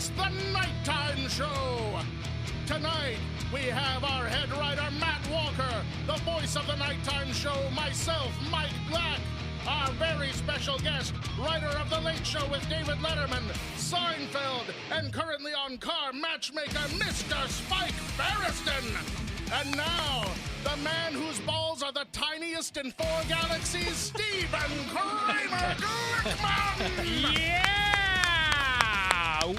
It's the Nighttime Show. Tonight, we have our head writer, Matt Walker, the voice of the Nighttime Show, myself, Mike Black, our very special guest, writer of The Late Show with David Letterman, Seinfeld, and currently on Car Matchmaker, Mr. Spike Feresten. And now, the man whose balls are the tiniest in 4 galaxies, Stephen Kramer Glickman! Yeah!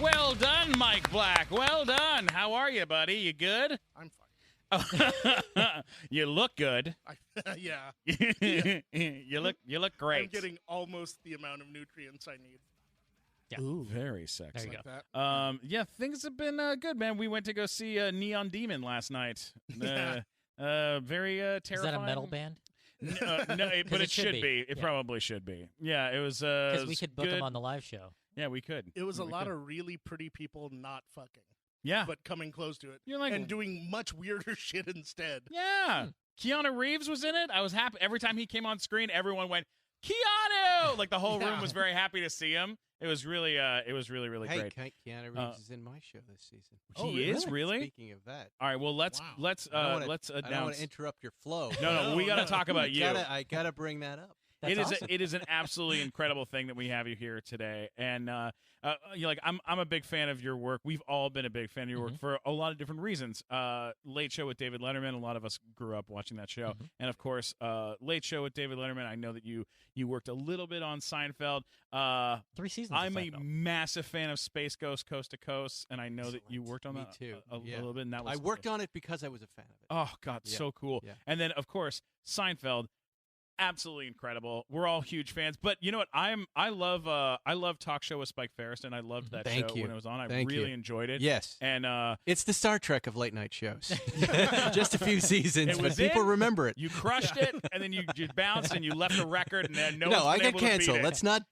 Well done, Mike Black. Well done. How are you, buddy? You good? I'm fine. You look good. Yeah. You look great. I'm getting almost the amount of nutrients I need. Yeah. Ooh, very sexy. There you go. Yeah, things have been good, man. We went to go see Neon Demon last night. Yeah. Very terrifying. Is that a metal band? No, but it should be. It probably should be. Yeah, it was. Because we could book them on the live show. Yeah, we could. It was a lot of really pretty people not fucking. Yeah. But coming close to it. You're like, and doing much weirder shit instead. Yeah. Keanu Reeves was in it. I was happy. Every time he came on screen, everyone went, Keanu! Like, the whole room was very happy to see him. It was really, really hey, great. Keanu Reeves is in my show this season. He is really. Speaking of that, all right. Well, let's announce. I don't want to interrupt your flow. No, we got to talk about you. I gotta bring that up. That's awesome. It is an absolutely incredible thing that we have you here today, and you're like I'm a big fan of your work. We've all been a big fan of your work for a lot of different reasons. Late Show with David Letterman. A lot of us grew up watching that show, and of course, Late Show with David Letterman. I know that you worked a little bit on Seinfeld. 3 seasons. I'm a massive fan of Space Ghost Coast to Coast, and I know that you worked on that too. a little bit. And that was I worked on it because I was a fan of it. Oh God, so cool! Yeah. And then of course Seinfeld. Absolutely incredible. We're all huge fans. But you know what? I love Talk Show with Spike Feresten. I loved that show when it was on. I really enjoyed it. Yes. And it's the Star Trek of late night shows. Just a few seasons, but people remember it. You crushed it, and then you bounced and you left a record, and then no, I got got canceled. Let's not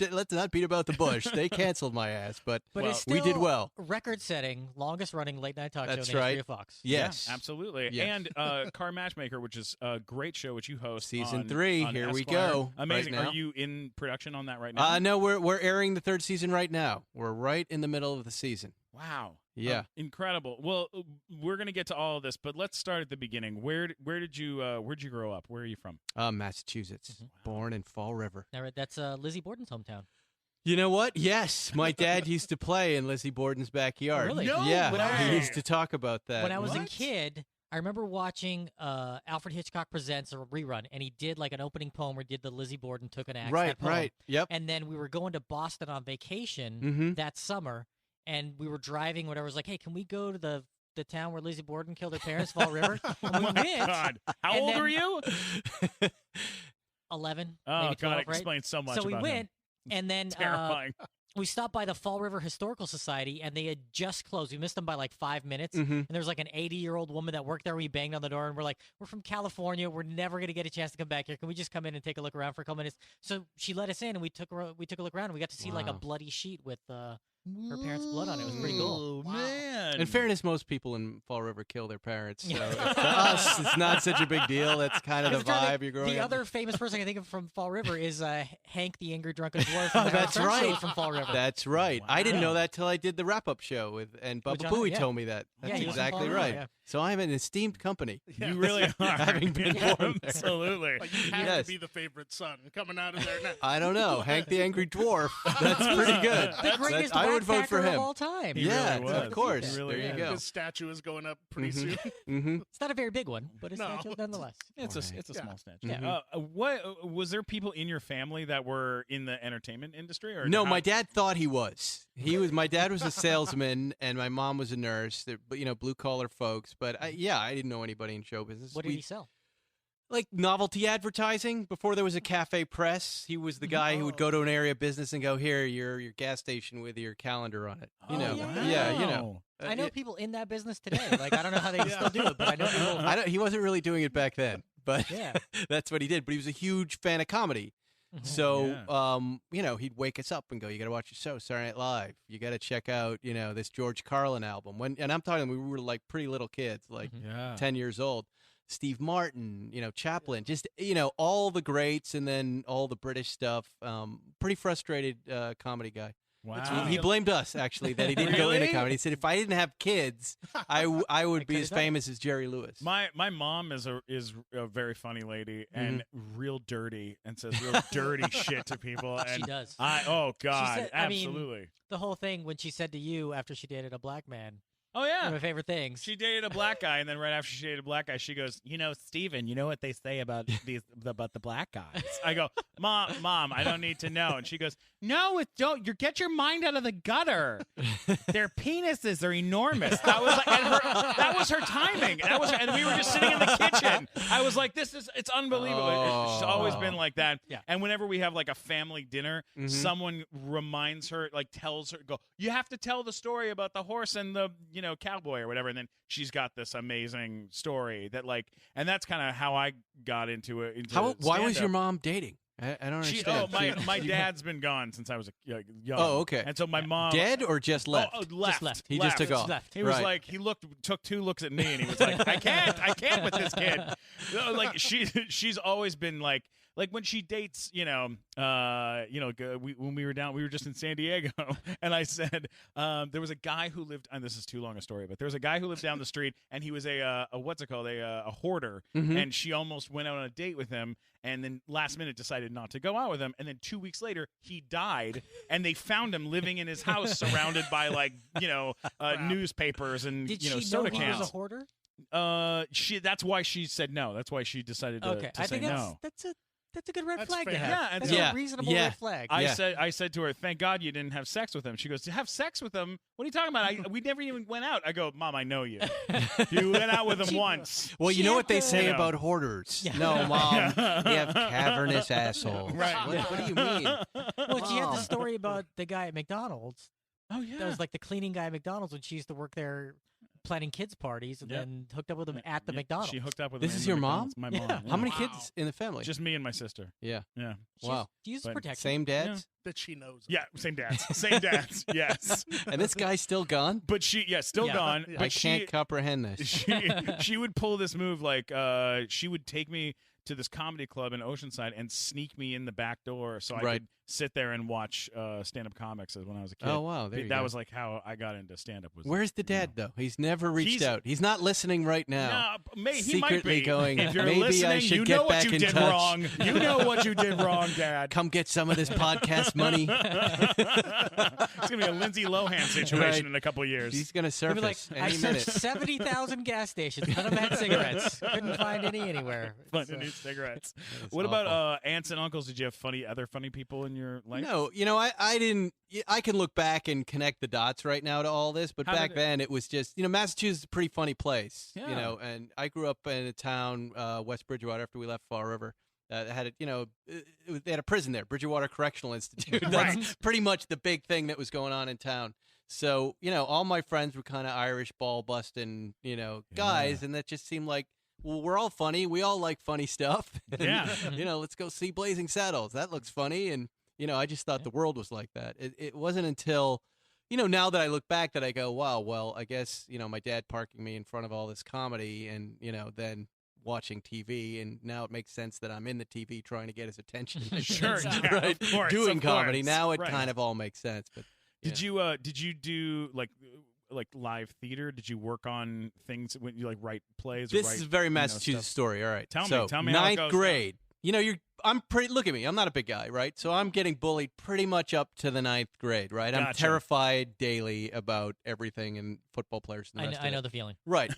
beat about the bush. They canceled my ass, but it's we did well. Record-setting, longest-running late night talk show in the right. history of Fox. Yes, yeah, absolutely. Yes. And Car Matchmaker, which is a great show which you host. Season 3. On Here Esquire. we go. Amazing. Right now. Are you in production on that right now? No, we're airing the 3rd season right now. We're right in the middle of the season. Wow. Yeah. Incredible. Well, we're going to get to all of this, but let's start at the beginning. Where'd you grow up? Where are you from? Massachusetts. Born in Fall River. That's Lizzie Borden's hometown. You know what? Yes, my dad used to play in Lizzie Borden's backyard. Oh, really? No yeah, way. He used to talk about that. When I was a kid, I remember watching Alfred Hitchcock Presents, a rerun, and he did like an opening poem where he did the Lizzie Borden took an axe. Right, that poem. right. Yep. And then we were going to Boston on vacation that summer, and we were driving, whatever. It was like, hey, can we go to the town where Lizzie Borden killed her parents, Fall River? And we went. God. How old were you? 11. Oh, maybe 12, God, it right? explains so much So we about went, him. and then Terrifying. we stopped by the Fall River Historical Society, and they had just closed. We missed them by like 5 minutes. And there was like an 80-year-old woman that worked there. We banged on the door, and we're like, we're from California. We're never going to get a chance to come back here. Can we just come in and take a look around for a couple minutes? So she let us in, and we took a look around, and we got to see like a bloody sheet with her parents' blood on it. It was pretty cool. Oh, man. In fairness, most people in Fall River kill their parents. So to us, it's not such a big deal. That's kind of the vibe you're growing up. The other famous person I think of from Fall River is Hank the Angry Drunken Dwarf. That's right. From Fall River. That's right. Wow. I didn't know that till I did the wrap-up show and Bubba Booey told me that. That's he was from exactly Fall River, right. yeah. So I'm an esteemed company. You really are. Having been born there. Absolutely. Like you have to be the favorite son coming out of there now. I don't know. Hank the Angry Dwarf. That's pretty good. The greatest I whack would vote for factor him. of all time. Yeah, really was. of course. He really there you is. go. His statue is going up pretty soon. It's not a very big one, but a No. statue nonetheless. It's a small statue. Yeah. What was there people in your family that were in the entertainment industry? Or No, my dad thought he was. My dad was a salesman, and my mom was a nurse. They're, blue collar folks. But I didn't know anybody in show business. What did he sell? Like novelty advertising. Before there was a cafe press, he was the guy who would go to an area business and go, "Here, your gas station with your calendar on it." I know people in that business today. Like I don't know how they still do it, but I know people. He wasn't really doing it back then, but that's what he did. But he was a huge fan of comedy. So, he'd wake us up and go, "You got to watch your show, Saturday Night Live. You got to check out, this George Carlin album." And I'm talking, we were like pretty little kids, like 10 years old. Steve Martin, Chaplin, just, all the greats, and then all the British stuff. Pretty frustrated comedy guy. Wow. He blamed us, actually, that he didn't go into comedy. He said, if I didn't have kids, I would be as famous as Jerry Lewis. My mom is a very funny lady and real dirty and says real dirty shit to people. And She does. Oh, God, She said, absolutely. The whole thing when she said to you after she dated a black man, Oh, yeah. one of my favorite things. She dated a black guy, and then right after she dated a black guy, she goes, Steven, you know what they say about the black guys? I go, Mom, I don't need to know. And she goes, no, don't. Get your mind out of the gutter. Their penises are enormous. That was her timing. And we were just sitting in the kitchen. I was like, it's unbelievable. Oh. She's always been like that. Yeah. And whenever we have like a family dinner, someone reminds her, like tells her, you have to tell the story about the horse and the cowboy or whatever, and then she's got this amazing story that and that's kind of how I got into it. Why was your mom dating? I don't understand. My dad's been gone since I was young. Oh, okay. And so my mom dead or just left? Left. Just left. He just took off. Left. He was like took 2 looks at me and he was like, I can't with this kid. Like she's always been like when she dates, when we were down, we were just in San Diego, and I said there was a guy who lived, and this is too long a story, but there was a guy who lived down the street, and he was a hoarder, and she almost went out on a date with him, and then last minute decided not to go out with him, and then 2 weeks later he died, and they found him living in his house surrounded by newspapers and Did she soda know cans. he was a hoarder? That's why she said no. That's why she decided to I say think no. that's a good red flag fair. to have. Yeah, and that's a reasonable red flag. I said to her, "Thank God you didn't have sex with him." She goes, "To have sex with him? What are you talking about? We never even went out." I go, "Mom, I know you. You went out with him once." Well, you know what they say Yeah. about hoarders. Yeah. No, Mom, they have cavernous assholes. Right. What do you mean? Well, she had the story about the guy at McDonald's. Oh yeah, That was like the cleaning guy at McDonald's when she used to work there planning kids' parties and then hooked up with him at the McDonald's. She hooked up with This him is in your McDonald's. mom? My mom. Yeah. Yeah. How many kids in the family? Just me and my sister. Yeah. Yeah. Wow. She uses But protection. Same dads? That she knows. Yeah. Same dads. Same dads. Yes. And this guy's still gone? But still Yeah. gone. Yeah. But I can't comprehend this. she would pull this move she would take me to this comedy club in Oceanside and sneak me in the back door so I could sit there and watch stand-up comics when I was a kid. Oh, wow. There you that go. was like how I got into stand-up. Where's the dad, though? He's never reached out. He's not listening right now. No, he Secretly might be. going, if you're maybe listening, I should you get know what back you in did touch. wrong. You know what you did wrong, Dad. Come get some of this podcast money. It's going to be a Lindsay Lohan situation in a couple of years. He's going to They'd be surface like, I any searched minute. 70,000 gas stations. None of them had cigarettes. Couldn't find any anywhere. Fun to need cigarettes. That's What awful. about aunts and uncles? Did you have other funny people in your life? No, I didn't. I can look back and connect the dots right now to all this, but How back did it- then it was just, Massachusetts is a pretty funny place, Yeah. and I grew up in a town, West Bridgewater, after we left Fall River. That had they had a prison there, Bridgewater Correctional Institute. That's pretty much the big thing that was going on in town. So, all my friends were kind of Irish ball busting, guys, and that just seemed like, well, we're all funny. We all like funny stuff. And, Yeah. let's go see Blazing Saddles. That looks funny. And, I just thought the world was like that. It wasn't until, now that I look back that I go, wow, well, I guess, my dad parking me in front of all this comedy and, then watching TV. And now it makes sense that I'm in the TV trying to get his attention. Sure. Yeah, right? of course, Doing of comedy. course. Now it Right. kind of all makes sense. But Did you do like live theater? Did you work on things when you write plays? Or this write, is a very stuff? Massachusetts story. All right. Tell so, me how it ninth goes. grade. I'm pretty. Look at me. I'm not a big guy, right? So I'm getting bullied pretty much up to the 9th grade, right? I'm Gotcha. terrified daily about everything and football players and the rest I of know it. the feeling. Right.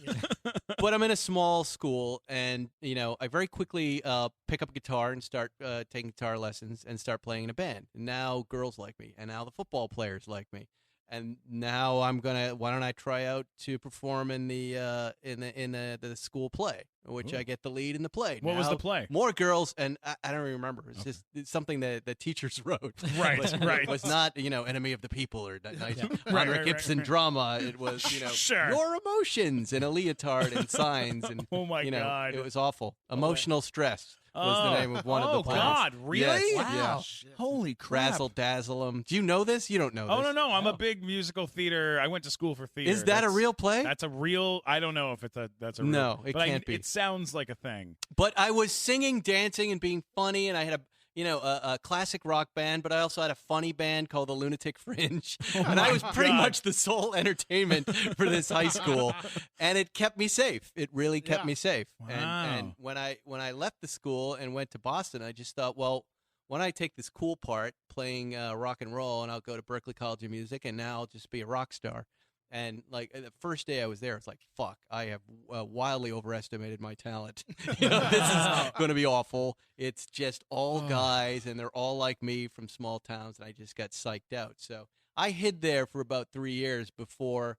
But I'm in a small school, and I very quickly pick up a guitar and start taking guitar lessons and start playing in a band. And now girls like me, and now the football players like me. And now why don't I try out to perform in the school play, which Ooh. I get the lead in the play. What was Now, the play? More girls, and I don't even remember. It's something that the teachers wrote. Right, right. It was not, Enemy of the People or nice Right, Honor Gibson right. drama. It was, Sure. your emotions and a leotard and signs. And, Oh my God. It was awful. Emotional Stress was the name of one of the plays. Oh God, really? Yes, Wow. yeah. Holy crap! Razzle dazzle 'em. Do you know this? You don't know Oh this. no, I'm a big musical theater. I went to school for theater. Is that a real play? That's a real. I don't know if that's a real. No, it but can't be. It sounds like a thing. But I was singing, dancing, and being funny, and I had a classic rock band, but I also had a funny band called the Lunatic Fringe. And I was pretty much the sole entertainment for this high school. And it kept me safe. It really kept me safe. Wow. And when I left the school and went to Boston, I just thought, well, why don't I take this cool part playing rock and roll, and I'll go to Berklee College of Music, and now I'll just be a rock star. And, like, the first day I was there, it's like, fuck, I have wildly overestimated my talent. This is going to be awful. It's just all guys, and they're all like me from small towns, and I just got psyched out. So I hid there for about 3 years before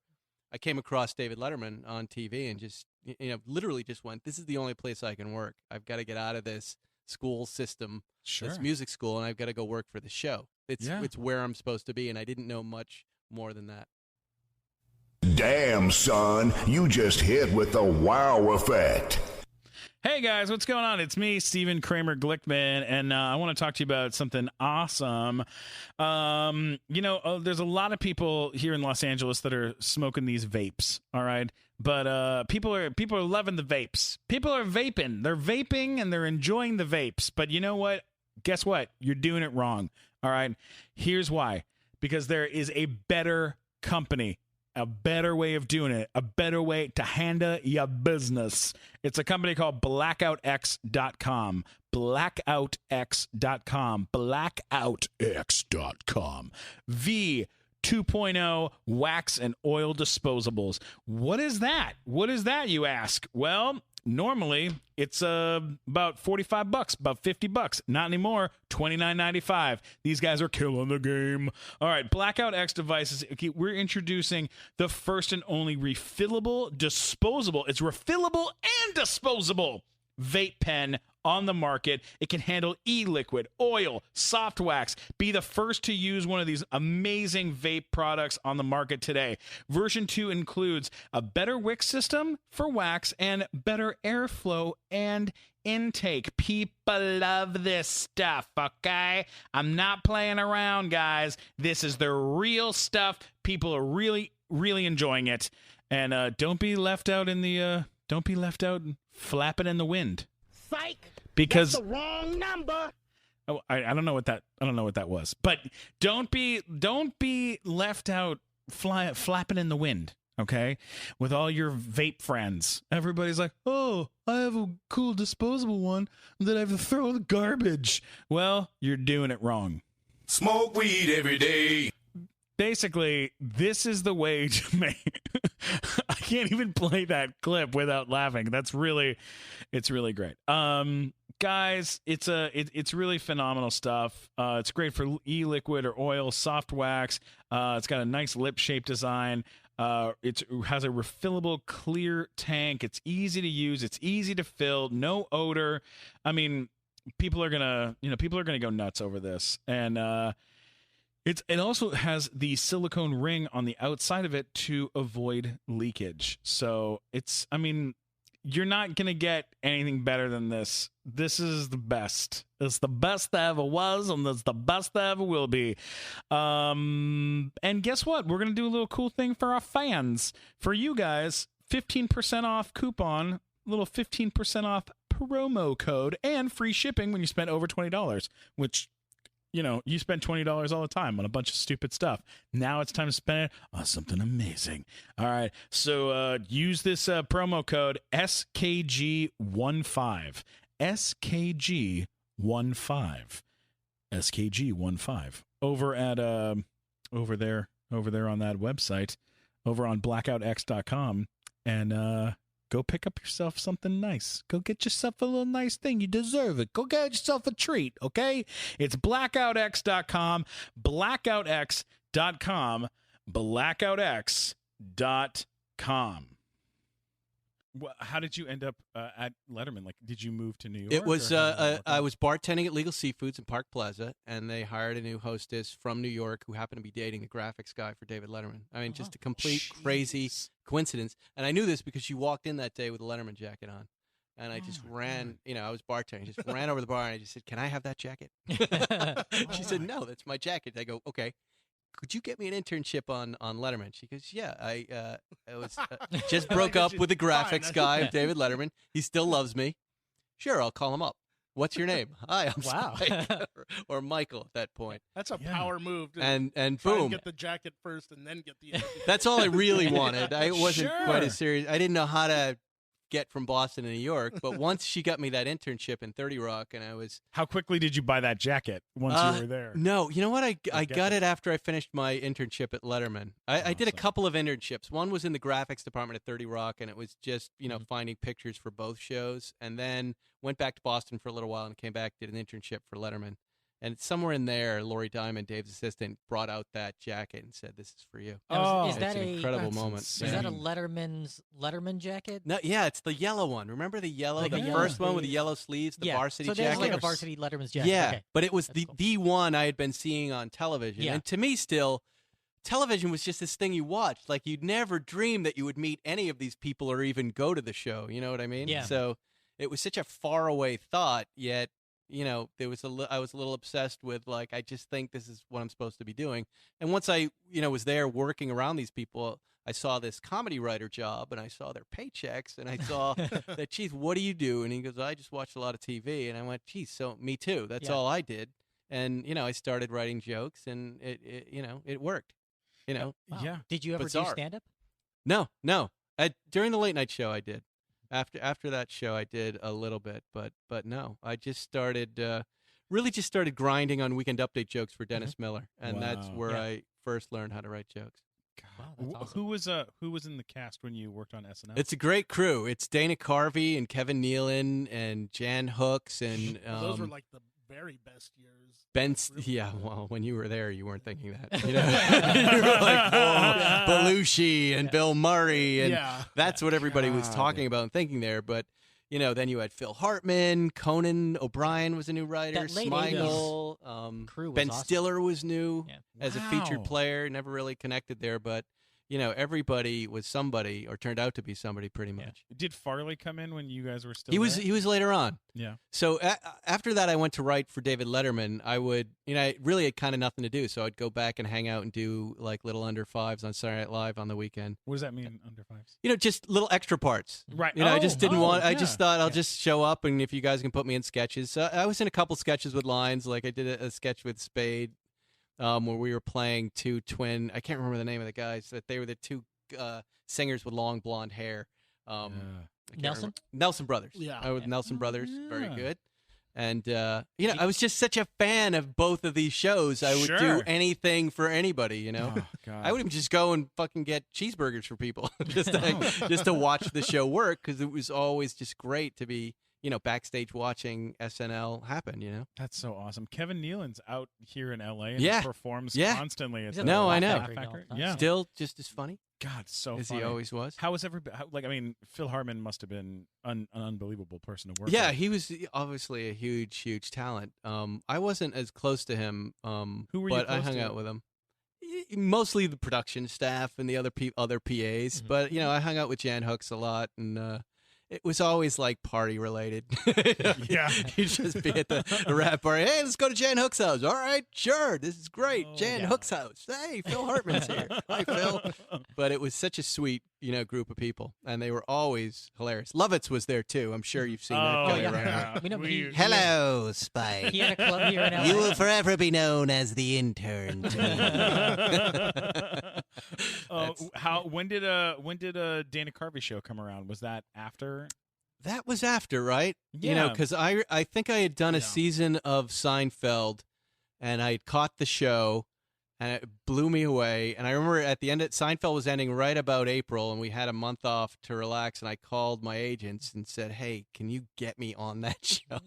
I came across David Letterman on TV and just, literally just went, this is the only place I can work. I've got to get out of this school system, this music school, and I've got to go work for the show. It's where I'm supposed to be, and I didn't know much more than that. Damn, son, you just hit with the wow effect. Hey guys, what's going on? It's me, Stephen Kramer Glickman, and I want to talk to you about something awesome. There's a lot of people here in Los Angeles that are smoking these vapes, all right? But people are loving the vapes. People are vaping. They're vaping and they're enjoying the vapes. But you know what? Guess what? You're doing it wrong, all right? Here's why. Because there is a better company, a better way of doing it, a better way to handle your business. It's a company called blackoutx.com. Blackoutx.com. Blackoutx.com. V 2.0 wax and oil disposables. What is that? What is that, you ask? Well, normally it's about $45, about $50. Not anymore. $29.95. These guys are killing the game. All right, Blackout X devices. Okay, we're introducing the first and only refillable disposable. It's refillable and disposable vape pen on the market. It can handle e-liquid, oil, soft wax. Be the first to use one of these amazing vape products on the market today. Version 2 includes a better wick system for wax and better airflow and intake. People love this stuff, okay? I'm not playing around, guys. This is the real stuff. People are really, really enjoying it. And don't be left out flapping in the wind. Psych! Because that's the wrong number. Oh, I don't know what that was. But don't be left out flapping in the wind, okay? With all your vape friends. Everybody's like, "Oh, I have a cool disposable one that I have to throw in the garbage." Well, you're doing it wrong. Smoke weed every day. Basically, this is the way to make I can't even play that clip without laughing. It's really great. Guys, it's really phenomenal stuff. It's great for e-liquid or oil, soft wax. It's got a nice lip shape design. It has a refillable clear tank. It's easy to use. It's easy to fill. No odor. I mean, people are gonna go nuts over this. And it also has the silicone ring on the outside of it to avoid leakage. So you're not going to get anything better than this. This is the best. It's the best that ever was, and it's the best that ever will be. And guess what? We're going to do a little cool thing for our fans. For you guys, 15% off coupon, little 15% off promo code, and free shipping when you spend over $20, which... you spend $20 all the time on a bunch of stupid stuff. Now it's time to spend it on something amazing. All right. So use this promo code SKG15. SKG15. SKG15. Over there on that website, over on blackoutx.com, and go pick up yourself something nice. Go get yourself a little nice thing. You deserve it. Go get yourself a treat, okay? It's blackoutx.com, blackoutx.com, blackoutx.com. Well, how did you end up at Letterman? Like, did you move to New York? It was I was bartending at Legal Seafoods in Park Plaza, and they hired a new hostess from New York who happened to be dating the graphics guy for David Letterman. I mean, just a complete crazy coincidence. And I knew this because she walked in that day with a Letterman jacket on. And I just ran, I was bartending, just ran over the bar, and I just said, "Can I have that jacket?" She said, "No, that's my jacket." I go, "Okay. Could you get me an internship on Letterman?" She goes, "Yeah, I was just broke up with the graphics guy of David Letterman. He still loves me. Sure, I'll call him up." What's your name? Hi, I'm Wow. Spike. or Michael at that point. That's a Yeah. power move. To And try and boom. get the jacket first and then get the interview. That's all I really wanted. I wasn't quite Sure. as serious. I didn't know how to get from Boston to New York, but once she got me that internship in 30 Rock, and I was How quickly did you buy that jacket once you were there? no, you know what? I get got it. it after I finished my internship at Letterman. I did a Awesome. couple of internships. One was in the graphics department at 30 Rock, and it was just finding pictures for both shows. And then went back to Boston for a little while and came back, did an internship for Letterman. And somewhere in there, Lori Diamond, Dave's assistant, brought out that jacket and said, "This is for you." Now, is It's that an a incredible that's moment. insane. is that a Letterman jacket? No, yeah, it's the yellow one. Remember the yellow, Like the a first yellow one with the yellow sleeves, the yeah. varsity so there's jacket. like a varsity Letterman's jacket. Yeah, Okay. but it was That's cool. the one I had been seeing on television. Yeah. And to me still, television was just this thing you watched. Like you'd never dream that you would meet any of these people or even go to the show. You know what I mean? Yeah. So it was such a faraway thought, yet, there was I was a little obsessed with like, I just think this is what I'm supposed to be doing. And once I, was there working around these people, I saw this comedy writer job and I saw their paychecks and I saw that, geez, what do you do? And he goes, I just watched a lot of TV. And I went, geez, so me too. That's Yeah. all I did. And, I started writing jokes and it worked, Wow. Yeah. Did you ever do Bizarre. stand up? No. During the late night show, I did. After that show, I did a little bit, but no, I just started, really just started grinding on Weekend Update jokes for Dennis Miller. And that's Wow. where Yeah. I first learned how to write jokes. Wow, that's awesome. Who was in the cast when you worked on SNL? It's a great crew. It's Dana Carvey and Kevin Nealon and Jan Hooks and Well, those were like the very best years. Ben. Really. Yeah, well, when you were there, you weren't thinking that. You were like, whoa, Belushi and Bill Murray, and Yeah. that's what everybody was God. talking about and thinking there. But then you had Phil Hartman, Conan O'Brien was a new writer, That late Smigel, crew was Ben awesome. Stiller was new Yeah. as a Wow. featured player. Never really connected there, but everybody was somebody or turned out to be somebody pretty much. Did Farley come in when you guys were still? He was there? he was later on. Yeah. So after that, I went to write for David Letterman. I would, I really had kind of nothing to do, so I'd go back and hang out and do like little under fives on Saturday Night Live on the weekend. What does that mean? Under fives. Just little extra parts. Right. I just didn't want. I yeah. just thought I'll just show up, and if you guys can put me in sketches, so I was in a couple sketches with lines. Like I did a sketch with Spade, where we were playing two twin. I can't remember the name of the guys. That they were the two singers with long blonde hair. I can't Nelson? remember. Nelson Brothers. Yeah. I was Nelson Brothers. Very yeah. good. And I was just such a fan of both of these shows. I would do Sure. anything for anybody. Oh, God. I would even just go and fucking get cheeseburgers for people just to watch the show work, because it was always just great to be backstage watching SNL happen. That's so awesome. Kevin Nealon's out here in LA and Yeah. performs Yeah. constantly. He's at at the the No, I Laugh know. Factory all the time. Yeah. Still just as funny God, so as funny. he always was. How was everybody? Phil Hartman must have been an unbelievable person to work Yeah, with. he was obviously a huge talent. I wasn't as close to him, Who were you but I close hung to? out with him. Mostly the production staff and the other other PAs, but I hung out with Jan Hooks a lot, and it was always like party related. Yeah. You'd just be at the rap party. Hey, let's go to Jan Hooks' house. All right, sure. This is great. Jan yeah. Hooks' house. Hey, Phil Hartman's here. Hi, Phil. But it was such a sweet, group of people, and they were always hilarious. Lovitz was there too. I'm sure you've seen that Oh, guy yeah. around. yeah. We know We- Hello, Spike. He had a club here in LA. You will forever be known as the intern to me. When did Dana Carvey show come around? Was that after? That was after, right? Yeah. Because I think I had done a season of Seinfeld, and I had caught the show, and it blew me away. And I remember at the end, Seinfeld was ending right about April, and we had a month off to relax. And I called my agents and said, "Hey, can you get me on that show?"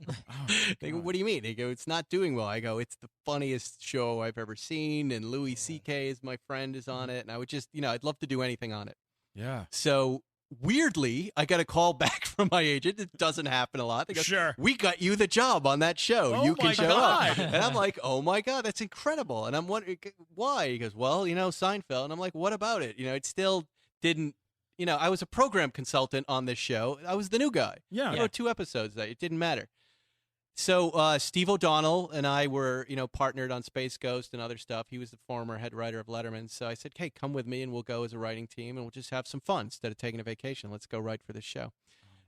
They go, "What do you mean?" They go, "It's not doing well." I go, "It's the funniest show I've ever seen, and Louis C.K. is my friend is on it, and I would just, I'd love to do anything on it." Yeah. So weirdly, I got a call back from my agent. It doesn't happen a lot. They go, Sure. "We got you the job on that show. Oh you can my show God. up." And I'm like, "Oh my God, that's incredible." And I'm wondering why. He goes, "Well, Seinfeld." And I'm like, "What about it?" It still didn't. I was a program consultant on this show. I was the new guy. Yeah. I wrote 2 episodes. It didn't matter. So Steve O'Donnell and I were, partnered on Space Ghost and other stuff. He was the former head writer of Letterman. So I said, "Hey, come with me and we'll go as a writing team and we'll just have some fun instead of taking a vacation. Let's go write for this show."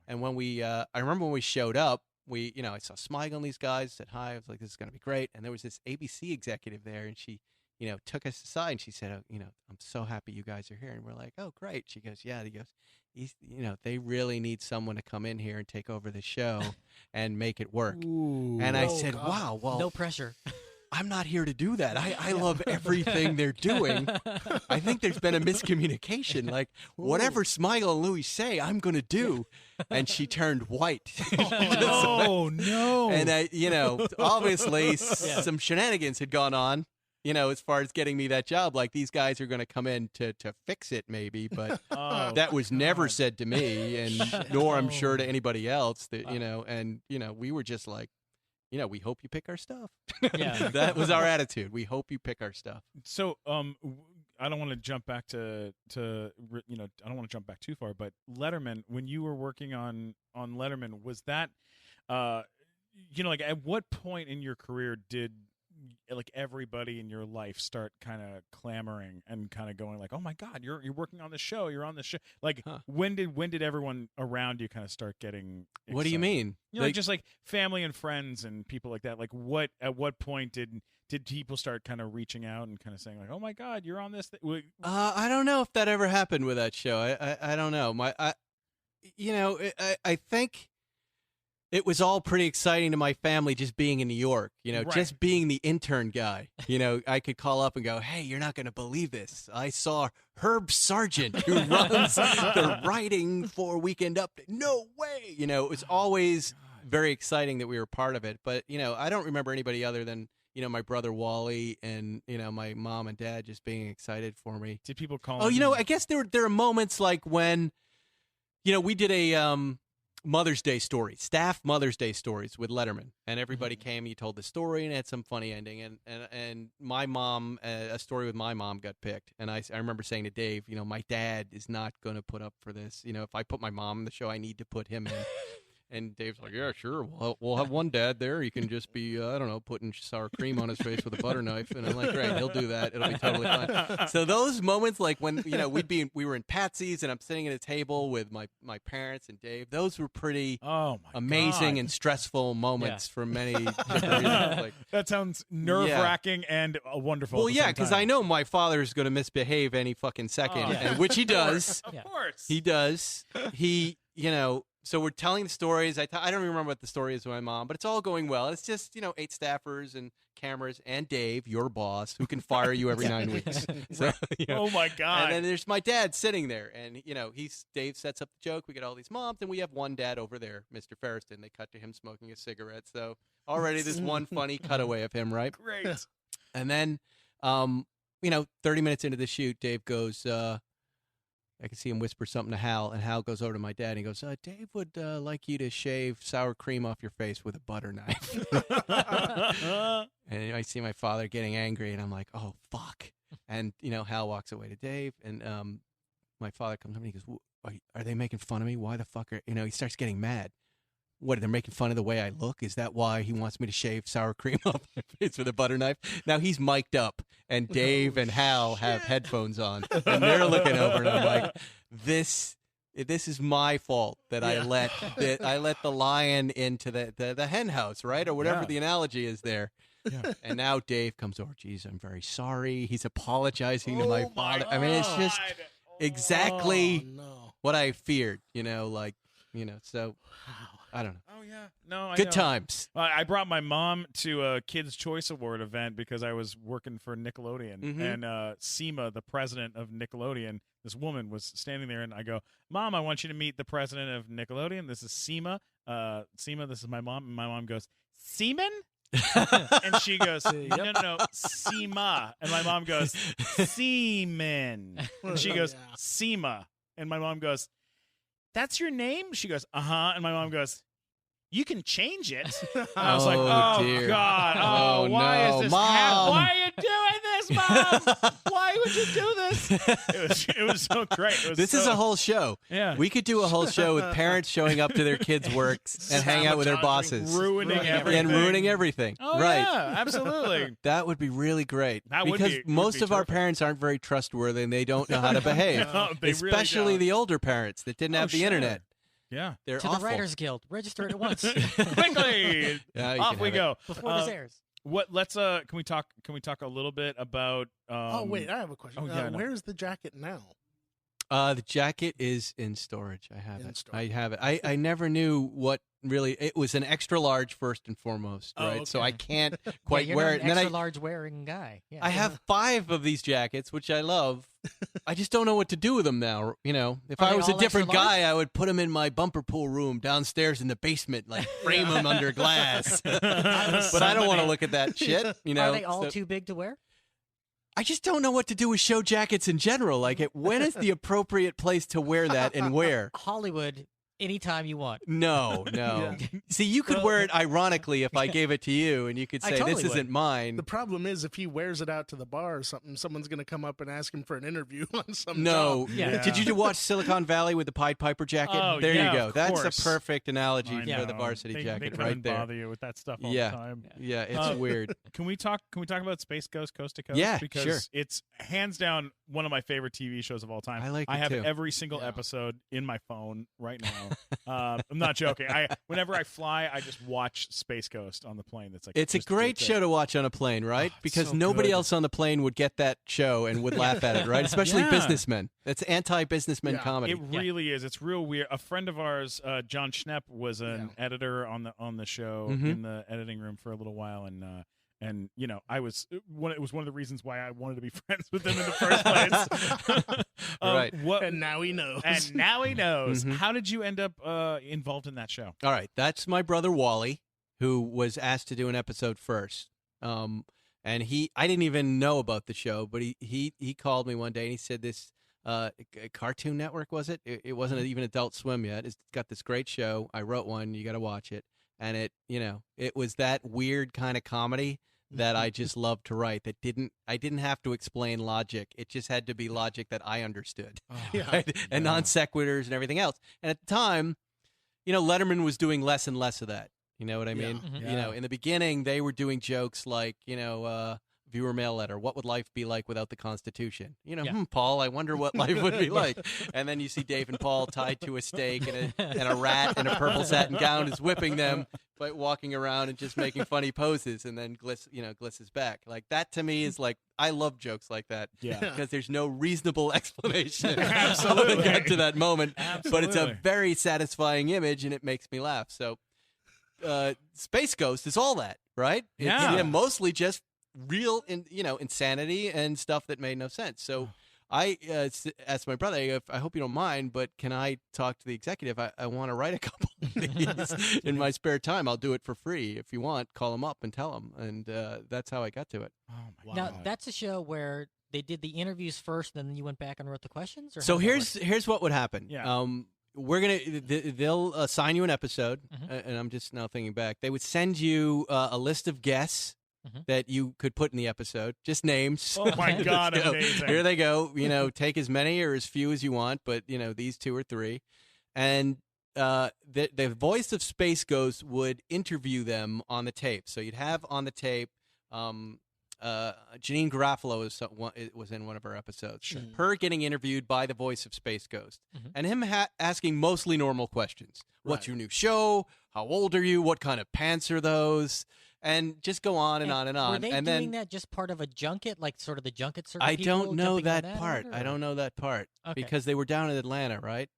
And when I remember when we showed up, I saw Smigel and these guys, said hi. I was like, this is going to be great. And there was this ABC executive there, and she, took us aside, and she said, I'm so happy you guys are here. And we're like, oh, great. She goes, yeah. He goes, they really need someone to come in here and take over the show and make it work. Ooh. And I said, wow, well. No pressure. I'm not here to do that. I love everything they're doing. I think there's been a miscommunication. Like, whatever Smigel and Louie say, I'm going to do. And she turned white. Oh, no. And, obviously some shenanigans had gone on, as far as getting me that job. Like, these guys are going to come in to fix it, maybe. But that was never said to me, and nor I'm sure to anybody else. That we were just like, we hope you pick our stuff. Yeah. That was our attitude. We hope you pick our stuff. So, I don't want to jump back I don't want to jump back too far, but Letterman, when you were working on Letterman, was that, at what point in your career did everybody in your life start kind of clamoring and kind of going like, oh my God, you're working on the show, you're on the show. Like, when did everyone around you kind of start getting excited? What do you mean? Just like family and friends and people like that. Like, at what point did people start kind of reaching out and kind of saying like, oh my God, you're on this I don't know if that ever happened with that show. I don't know. I think it was all pretty exciting to my family just being in New York, Right. just being the intern guy. I could call up and go, hey, you're not going to believe this. I saw Herb Sargent, who runs the writing for Weekend Update. No way. It was always very exciting that we were part of it. But, I don't remember anybody other than, my brother Wally and, my mom and dad just being excited for me. Did people call? Oh, I guess there are moments like when, we did a Mother's Day story, staff Mother's Day stories with Letterman, and everybody came. He told the story and it had some funny ending. And my mom, a story with my mom got picked. And I remember saying to Dave, my dad is not going to put up for this. If I put my mom in the show, I need to put him in. And Dave's like, yeah, sure. We'll have one dad there. He can just be, putting sour cream on his face with a butter knife. And I'm like, great, he'll do that. It'll be totally fine. So those moments, like when, we were in Patsy's and I'm sitting at a table with my parents and Dave, those were pretty amazing and stressful moments for many different reasons. Like, that sounds nerve-wracking and wonderful. Well, because I know my father's going to misbehave any fucking second, and which he does. Of course. He does. So we're telling the stories. I don't remember what the story is with my mom, but it's all going well. It's just, 8 staffers and cameras and Dave, your boss, who can fire you every 9 weeks. So, Oh, my God. And then there's my dad sitting there, and, Dave sets up the joke. We get all these moms, and we have one dad over there, Mr. Feresten. They cut to him smoking a cigarette. So already there's one funny cutaway of him, right? Great. And then, 30 minutes into the shoot, Dave goes, I can see him whisper something to Hal, and Hal goes over to my dad and he goes, Dave would like you to shave sour cream off your face with a butter knife. And I see my father getting angry, and I'm like, oh, fuck. And, Hal walks away to Dave, and my father comes up and he goes, are they making fun of me? Why the fuck are, he starts getting mad. What, they're making fun of the way I look? Is that why he wants me to shave sour cream off my face with a butter knife? Now he's mic'd up, and Dave and Hal have headphones on, and they're looking over, and I'm like, this is my fault that I let the lion into the hen house, right? Or whatever the analogy is there. Yeah. And now Dave comes over, geez, I'm very sorry. He's apologizing to my father. I mean, it's just exactly what I feared, so I don't know. Oh, yeah. No, I Good know. Times. I brought my mom to a Kids' Choice Award event because I was working for Nickelodeon. Mm-hmm. And Seema, the president of Nickelodeon, this woman was standing there, and I go, Mom, I want you to meet the president of Nickelodeon. This is Seema. Seema, this is my mom. And my mom goes, Seaman? And she goes, no, Seema. And my mom goes, Seaman. And she goes, Seema. And my mom goes, that's your name? She goes, uh-huh. And my mom goes, you can change it. And I was like, oh, dear. God. Oh, why no. is this Mom. Why are you doing this, Mom? Why would you do this? It was so great. This is a whole show. Yeah. We could do a whole show with parents showing up to their kids' works and hang out with their bosses. Ruining everything. And ruining everything. Oh, right. yeah, absolutely. That would be really great. That would because be most of our terrific. parents aren't very trustworthy and they don't know how to behave. No, they Especially really the older parents that didn't have the internet. Yeah. They're To awful. the Writers Guild. Register it at once. Quickly. Yeah, you Off can we have it. go. Before this airs. Let's can we talk a little bit about oh wait, I have a question. oh, yeah, no. Where's the jacket now? The jacket is in storage. I have In it. storage. I have it. I never knew what really. It was an extra large first and foremost, Oh, right? So okay. I can't quite you're wear not it. an And then extra large wearing guy. Yeah. I have 5 of these jackets, which I love. I just don't know what to do with them now. You know, if Are I they was a all different extra large? guy, I would put them in my bumper pool room downstairs in the basement, like frame them under glass. But I don't want to look at that shit. You know, Are they all so- too big to wear? I just don't know what to do with show jackets in general. Like, when is the appropriate place to wear that and where? Hollywood, anytime you want. No. See, you could wear it ironically if I gave it to you, and you could I say, totally this would. isn't mine. The problem is if he wears it out to the bar or something, someone's going to come up and ask him for an interview on some No. job. Yeah. Did you watch Silicon Valley with the Pied Piper jacket? Oh, there yeah, you go. of That's course. a perfect analogy I for the know. varsity they jacket come right and there. bother you with that stuff all Yeah. the time. Yeah, it's weird. Can we talk about Space Ghost Coast to Coast? Yeah, because sure. it's hands down one of my favorite TV shows of all time. I like I it, have too. every single Yeah. episode in my phone right now. I'm not joking. Whenever I fly, I just watch Space Ghost on the plane. That's like It's a just- great that's it. show to watch on a plane, right? Oh, it's Because so nobody good. else on the plane would get that show and would laugh at it, right? Especially Yeah. businessmen. It's anti-businessman Yeah. comedy. It really is. It's real weird. A friend of ours, John Schnepp, was an editor on the show Mhm. in the editing room for a little while, and you know, it was one of the reasons why I wanted to be friends with him in the first place. Right. And now he knows. And now he knows. Mhm. How did you end up involved in that show? All right, that's my brother Wally, who was asked to do an episode first. And I didn't even know about the show, but he called me one day and he said this Cartoon Network, was it? It wasn't even Adult Swim yet. It's got this great show. I wrote one. You got to watch it. And it was that weird kind of comedy that I just loved to write. I didn't have to explain logic. It just had to be logic that I understood. Yeah. Right? And non sequiturs and everything else. And at the time, Letterman was doing less and less of that. You know what I mean? Yeah. Mhm. In the beginning, they were doing jokes like, viewer mail letter. What would life be like without the Constitution? Yeah. Paul, I wonder what life would be like. And then you see Dave and Paul tied to a stake, and a rat in a purple satin gown is whipping them by walking around and just making funny poses. And then Gliss is back. Like, that to me is like, I love jokes like that. Yeah. Because there's no reasonable explanation Absolutely. to get to that moment. But it's a Absolutely. very satisfying image, and it makes me laugh. So Space Ghost is all that, right? It's, Yeah. mostly just real, insanity and stuff that made no sense. So I asked my brother, I hope you don't mind, but can I talk to the executive? I want to write a couple of these in my spare time. I'll do it for free. If you want, call him up and tell him. And that's how I got to it. Oh my Now, God. that's a show where they did the interviews first, and then you went back and wrote the questions? Or So how does that here's what would happen. Yeah. We're they'll assign you an episode, and I'm just now thinking back. They would send you a list of guests that you could put in the episode, just names. Oh my God, So, amazing. Here they go. Take as many or as few as you want, but these 2 or 3, and the voice of Space Ghost would interview them on the tape. So you'd have on the tape. Janine Garofalo was in one of our episodes. Sure. Her getting interviewed by the voice of Space Ghost, Mhm. and him asking mostly normal questions. What's Right. your new show? How old are you? What kind of pants are those? And just go on and on and on. Were they and doing then that just part of a junket, like sort of the junket circuit? I people don't know jumping on that part. or- I don't know that part Okay. because they were down in Atlanta, right?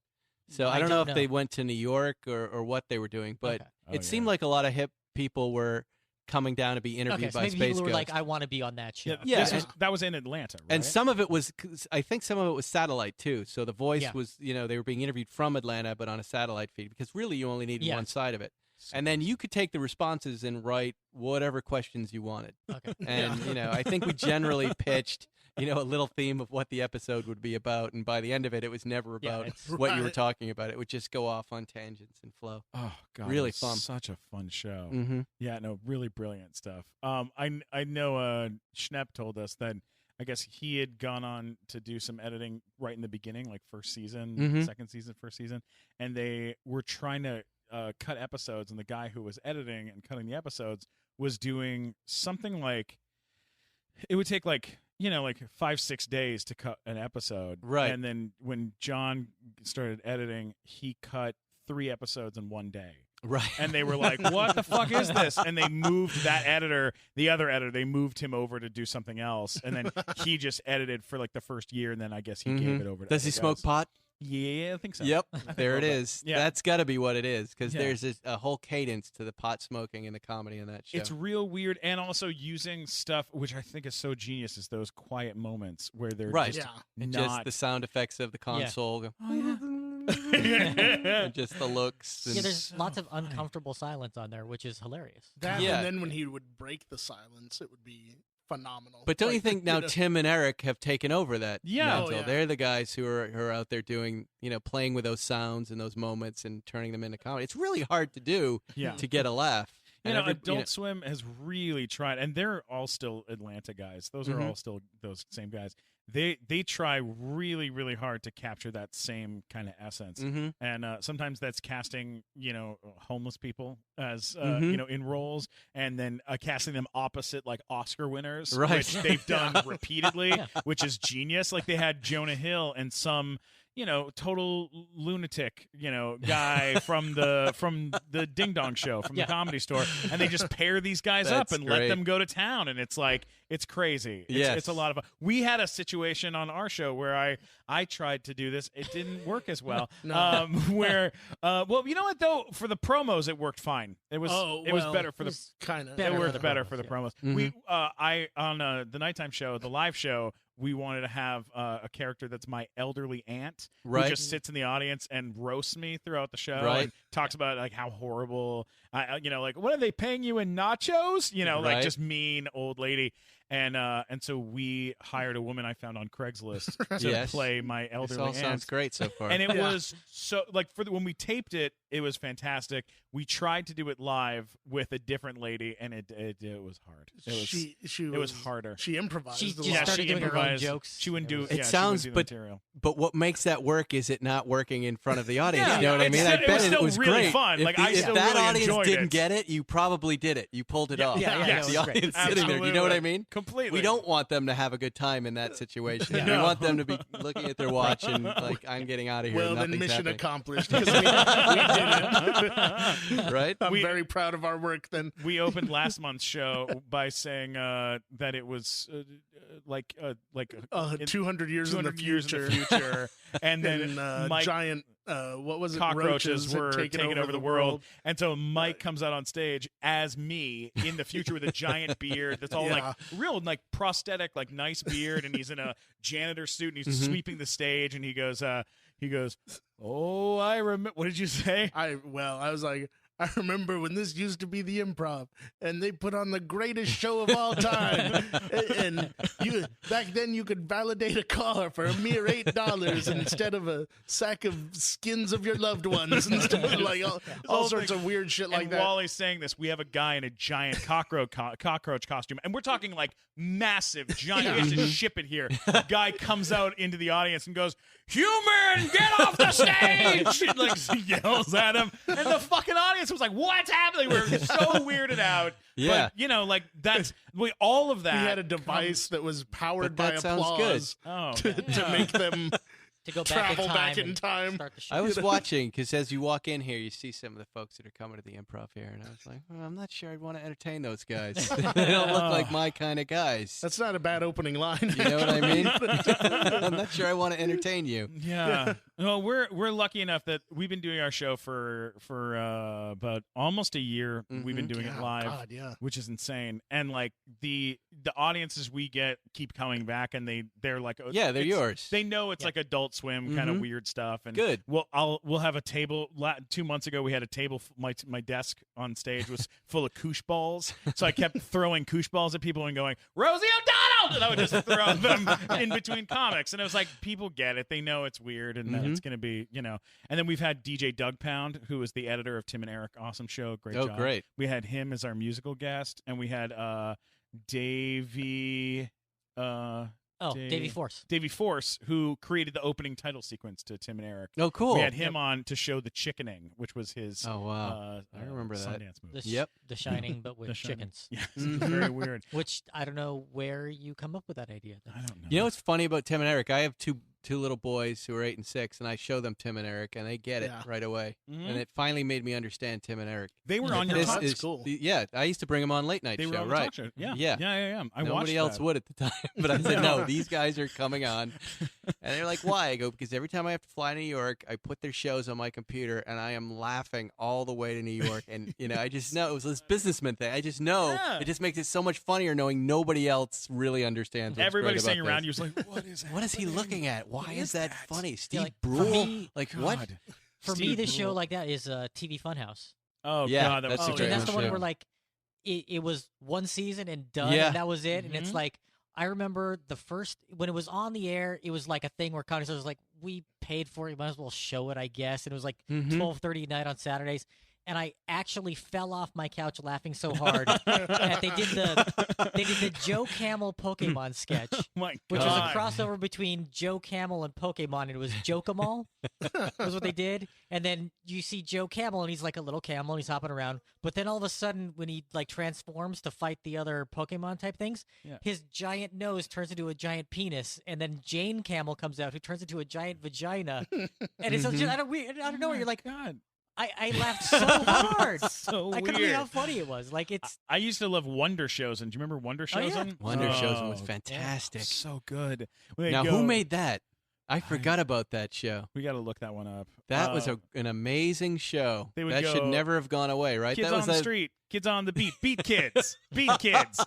So I I don't know don't if know. they went to New York or what they were doing, but Okay. Oh, it seemed yeah. like a lot of hip people were coming down to be Okay, interviewed so by maybe Space people were Ghost. like, I want to be on that show. Yeah, That was in Atlanta, right? And some of it was, I think some of it was satellite too. So the voice Yeah. was, they were being interviewed from Atlanta, but on a satellite feed because really you only needed Yeah. one side of it. And then you could take the responses and write whatever questions you wanted. Okay. And, I think we generally pitched, a little theme of what the episode would be about. And by the end of it, it was never Yeah, about it's- what you were Right. talking about. It would just go off on tangents and flow. Oh God, Really it was fun. Such a fun show. Mm-hmm. Yeah, no, really brilliant stuff. I know Schnepp told us that I guess he had gone on to do some editing right in the beginning, like first season, Mhm. second season, first season, and they were trying to cut episodes, and the guy who was editing and cutting the episodes was doing something like it would take like 5-6 days to cut an episode, Right. And then when John started editing, he cut 3 episodes in one day. Right. And they were like, what the fuck is this? And they moved that editor, the other editor, they moved him over to do something else. And then he just edited for like the first year, and then I guess he gave it over to Does he smoke pot? Yeah, I think so. Yep, there it is. Yeah. That's got to be what it is, because there's a whole cadence to the pot smoking and the comedy in that show. It's real weird, and also using stuff, which I think is so genius, is those quiet moments where they're just and not... just the sound effects of the console. Oh, and just the looks. And there's lots of uncomfortable silence on there, which is hilarious. That, and then when he would break the silence, it would be phenomenal. But don't you think now Tim and Eric have taken over that mantle? Oh, yeah. They're the guys who are out there doing, playing with those sounds and those moments and turning them into comedy. It's really hard to do to get a laugh. Adult Swim has really tried, and they're all still Atlanta guys. Those are all still those same guys. They try really, really hard to capture that same kind of essence, and sometimes that's casting homeless people as in roles, and then casting them opposite like Oscar winners, which they've done repeatedly, which is genius. Like they had Jonah Hill and some total lunatic, guy from the Ding Dong Show, from the Comedy Store, and they just pair these guys up and let them go to town, and it's like it's crazy. It's a lot of fun. We had a situation on our show where I tried to do this, it didn't work as well. Where you know what though, for the promos it worked fine. It was better for the it worked better for the promos. We on the nighttime show, the live show, we wanted to have a character that's my elderly aunt who just sits in the audience and roasts me throughout the show and talks about like how horrible like what are they paying you in nachos? Like just mean old lady. And so we hired a woman I found on Craigslist to play my elderly aunt. This all sounds great so far. And it was so like when we taped it, it was fantastic. We tried to do it live with a different lady, and it was hard. It was harder. She improvised. She started doing her own jokes. She wouldn't do. It sounds, but what makes that work is it not working in front of the audience. You know what I mean? I bet it was really great. fun. Like if still that really audience didn't it. get it, you probably did it. You pulled it off. The audience sitting there. You know what I mean? Completely. We don't want them to have a good time in that situation. We want them to be looking at their watch and like, I'm getting out of here. Well, then mission happening. accomplished. Because we did it. Right? I'm very proud of our work then. We opened last month's show by saying that it was like 200 years in the future. And then giant what was it? Cockroaches were taking over the world. And so Mike comes out on stage as me in the future with a giant beard that's all like real like prosthetic, like nice beard, and he's in a janitor suit and he's sweeping the stage, and he goes, "Oh, I remember." What did you say? I was like, I remember when this used to be the Improv, and they put on the greatest show of all time. and back then you could validate a car for a mere $8 instead of a sack of skins of your loved ones, and stuff, like all sorts of weird shit like that. While he's saying this, we have a guy in a giant cockroach costume, and we're talking like massive, giant. We have to ship it here. The guy comes out into the audience and goes, "Human, get off the stage!" And, like yells at him, and the fucking audience was like, "What's happening?" We were so weirded out. Yeah, but like that's all of that. We had a device that was powered by applause. To make them to go travel back in time. I was watching because as you walk in here, you see some of the folks that are coming to the Improv here, and I was like, I'm not sure I'd want to entertain those guys. They don't look like my kind of guys. That's not a bad opening line. You know what I mean? I'm not sure I want to entertain you. Yeah. Well, we're lucky enough that we've been doing our show for about almost a year. We've been doing it live, which is insane. And like the audiences we get keep coming back, and they're like, they're yours. They know it's like Adult Swim kind of weird stuff. And good. We'll have a table. 2 months ago, we had a table. My desk on stage was full of koosh balls, so I kept throwing koosh balls at people and going, "Rosie O'Donnell," and I would just throw them in between comics. And it was like, people get it. They know it's weird, and that it's going to be, And then we've had DJ Doug Pound, who is the editor of Tim and Eric. Awesome show. Great job. Great. We had him as our musical guest, and we had Davey Force. Davey Force, who created the opening title sequence to Tim and Eric. Oh, cool. We had him on to show The Chickening, which was his I remember that. Sundance movie. The Shining, but with chickens. Yes, very weird. Which, I don't know where you come up with that idea. I don't know. You know what's funny about Tim and Eric? I have two 2 little boys who are 8 and 6, and I show them Tim and Eric, and they get it right away. Mm-hmm. And it finally made me understand Tim and Eric. They were on your This talk. is cool. Yeah, I used to bring them on late night They show, were on the right? talk show. Yeah. Yeah. I Nobody watched else that. would at the time, but I said, no, these guys are coming on. And they're like, why? I go, because every time I have to fly to New York, I put their shows on my computer, and I am laughing all the way to New York. And, I just know, it was this businessman thing. I just know it just makes it so much funnier knowing nobody else really understands what's Everybody great sitting about around this. you was like, what is What is he looking at? Why is that funny? Steve like, for Brule? me- What? For me, the show like that is TV Funhouse. Oh, Yeah, God. That that's was a so great And that's good. the one show. where like it was one season and done, Yeah. and that was it. And it's Mhm. like I remember the first when it was on the air, it was like a thing where Comedy Central was like, we paid for it, you might as well show it, I guess. And it was like Mhm. 12:30 at night on Saturdays. And I actually fell off my couch laughing so hard that they did the Joe Camel Pokemon sketch, Oh, my which was God. a crossover between Joe Camel and Pokemon, and it was Joke-em-all. was what they did. And then you see Joe Camel, and he's like a little camel, and he's hopping around. But then all of a sudden, when he like transforms to fight the other Pokemon type things, Yeah. his giant nose turns into a giant penis, and then Jane Camel comes out, who turns into a giant vagina. And it's just out of nowhere, you're like, God. I laughed so hard. So I couldn't weird. believe how funny it was. Like it's I used to love Wonder Shows, and do you remember Wonder Shows? yeah. Wonder Chosen was Oh, fantastic. so good. When they Now, go- who made that? I forgot about that show. We got to look that one up. That was an amazing show. They would That should go, never have gone away, right? Kids that on was the a- street, kids on the beat, beat kids, beat kids.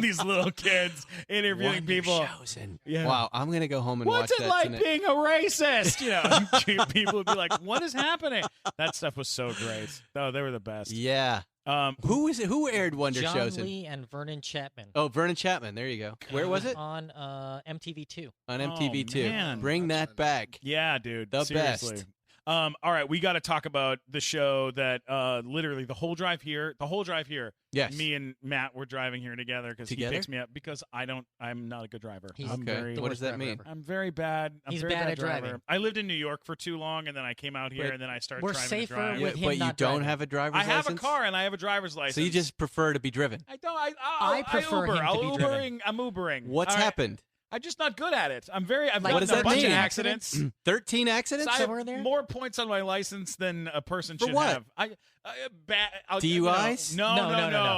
These little kids interviewing Wonder people. Chosen. Yeah. Wow, I'm gonna go home and What's watch it that like tonight. being a racist? People would be like, "What is happening?" That stuff was so great. Oh, they were the best. Yeah. Who is it? Who aired Wonder John Chosen? Lee and Vernon Chapman. Oh, Vernon Chapman. There you go. Where was it? On MTV2. On MTV2. man. Bring that back. Yeah, dude. The seriously. best. All right, we got to talk about the show that literally the whole drive here. Yes. Me and Matt were driving here together because he Together? picks me up because I'm not a good driver. He's I'm Okay. very, the What worst does that driver mean? ever. I'm very bad. I'm He's very bad bad at driver. driving. I lived in New York for too long, and then I came out here, But and then I started we're trying safer to drive. with him But you not don't driving. have a driver's I have license? a car and I have a driver's license. So you just prefer to be driven. I don't. I prefer Uber. him to I'll be Ubering. driven. I'm Ubering. What's All right. happened? I'm just not good at it. I've Like, gotten what does a that bunch mean? of accidents. 13 accidents? I have Somewhere in there? more points on my license than a person For should what? have. DUIs? No.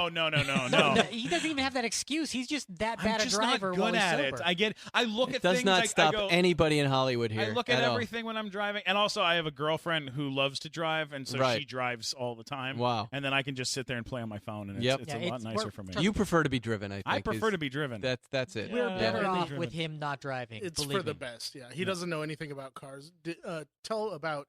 No, he doesn't even have that excuse. He's just that I'm bad a just driver not while good he's at it. sober. I look It at does things. not I stop go, anybody in Hollywood here. I look at all. everything when I'm driving, and also I have a girlfriend who loves to drive, and so Right. she drives all the time. Wow. And then I can just sit there and play on my phone, and Yep. it's Yeah, a lot it's- nicer we're- for me. trust You prefer to be driven, I think. I prefer is- to be driven. That's it. We're Yeah. better Yeah. off Driven. with him not driving. It's believe for the me. best. Yeah, he doesn't know anything about cars. Tell about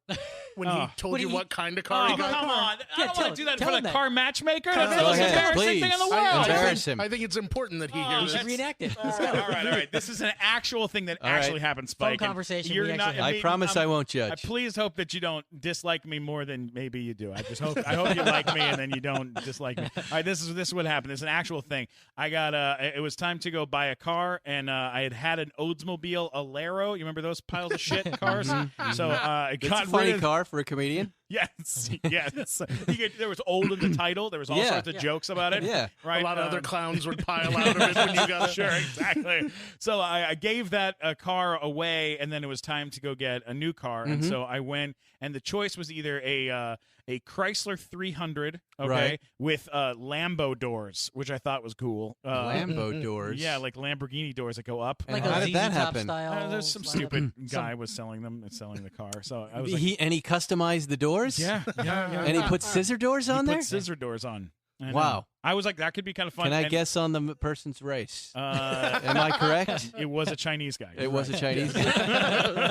when Oh. he told What you did he- what kind of car he Oh, got. come on. I Yeah, don't tell- want to do that in tell front him of that. car matchmaker. That's the Go most ahead, embarrassing please. thing in the world. Embarrass him. I think it's important that he Oh, hears. Just that's- reenact it. Let's all go. right. This is an actual thing that All right. actually happened, Spike. and conversation You're we not. actually I had. promise I won't judge. I please hope that you don't dislike me more than maybe you do. I hope you like me and then you don't dislike me. All right, this is what happened. It's an actual thing. I got it was time to go buy a car, and I had an Oldsmobile Alero. You remember those piles of shit cars? So I It's got a funny rid of. car for a comedian. Yes. There was old in the title. There was all Yeah. sorts of jokes about it. Yeah. Right. A lot of other clowns would pile out of it when you got it. Sure, exactly. So I gave that car away, and then it was time to go get a new car. And so I went, and the choice was either a Chrysler 300, okay, Right. with Lambo doors, which I thought was cool. Lambo doors. Yeah, like Lamborghini doors that go up. And Like how a did that ZZ Top happen? Style There's some slide. stupid guy was selling them and selling the car. So I was like, He customized the doors? yeah. And he put scissor doors on He there? put scissor doors on. I know. Wow. I was like, that could be kind of fun. Can I And, guess on the person's race? Am Am I correct? It was a Chinese guy. It was a Chinese guy.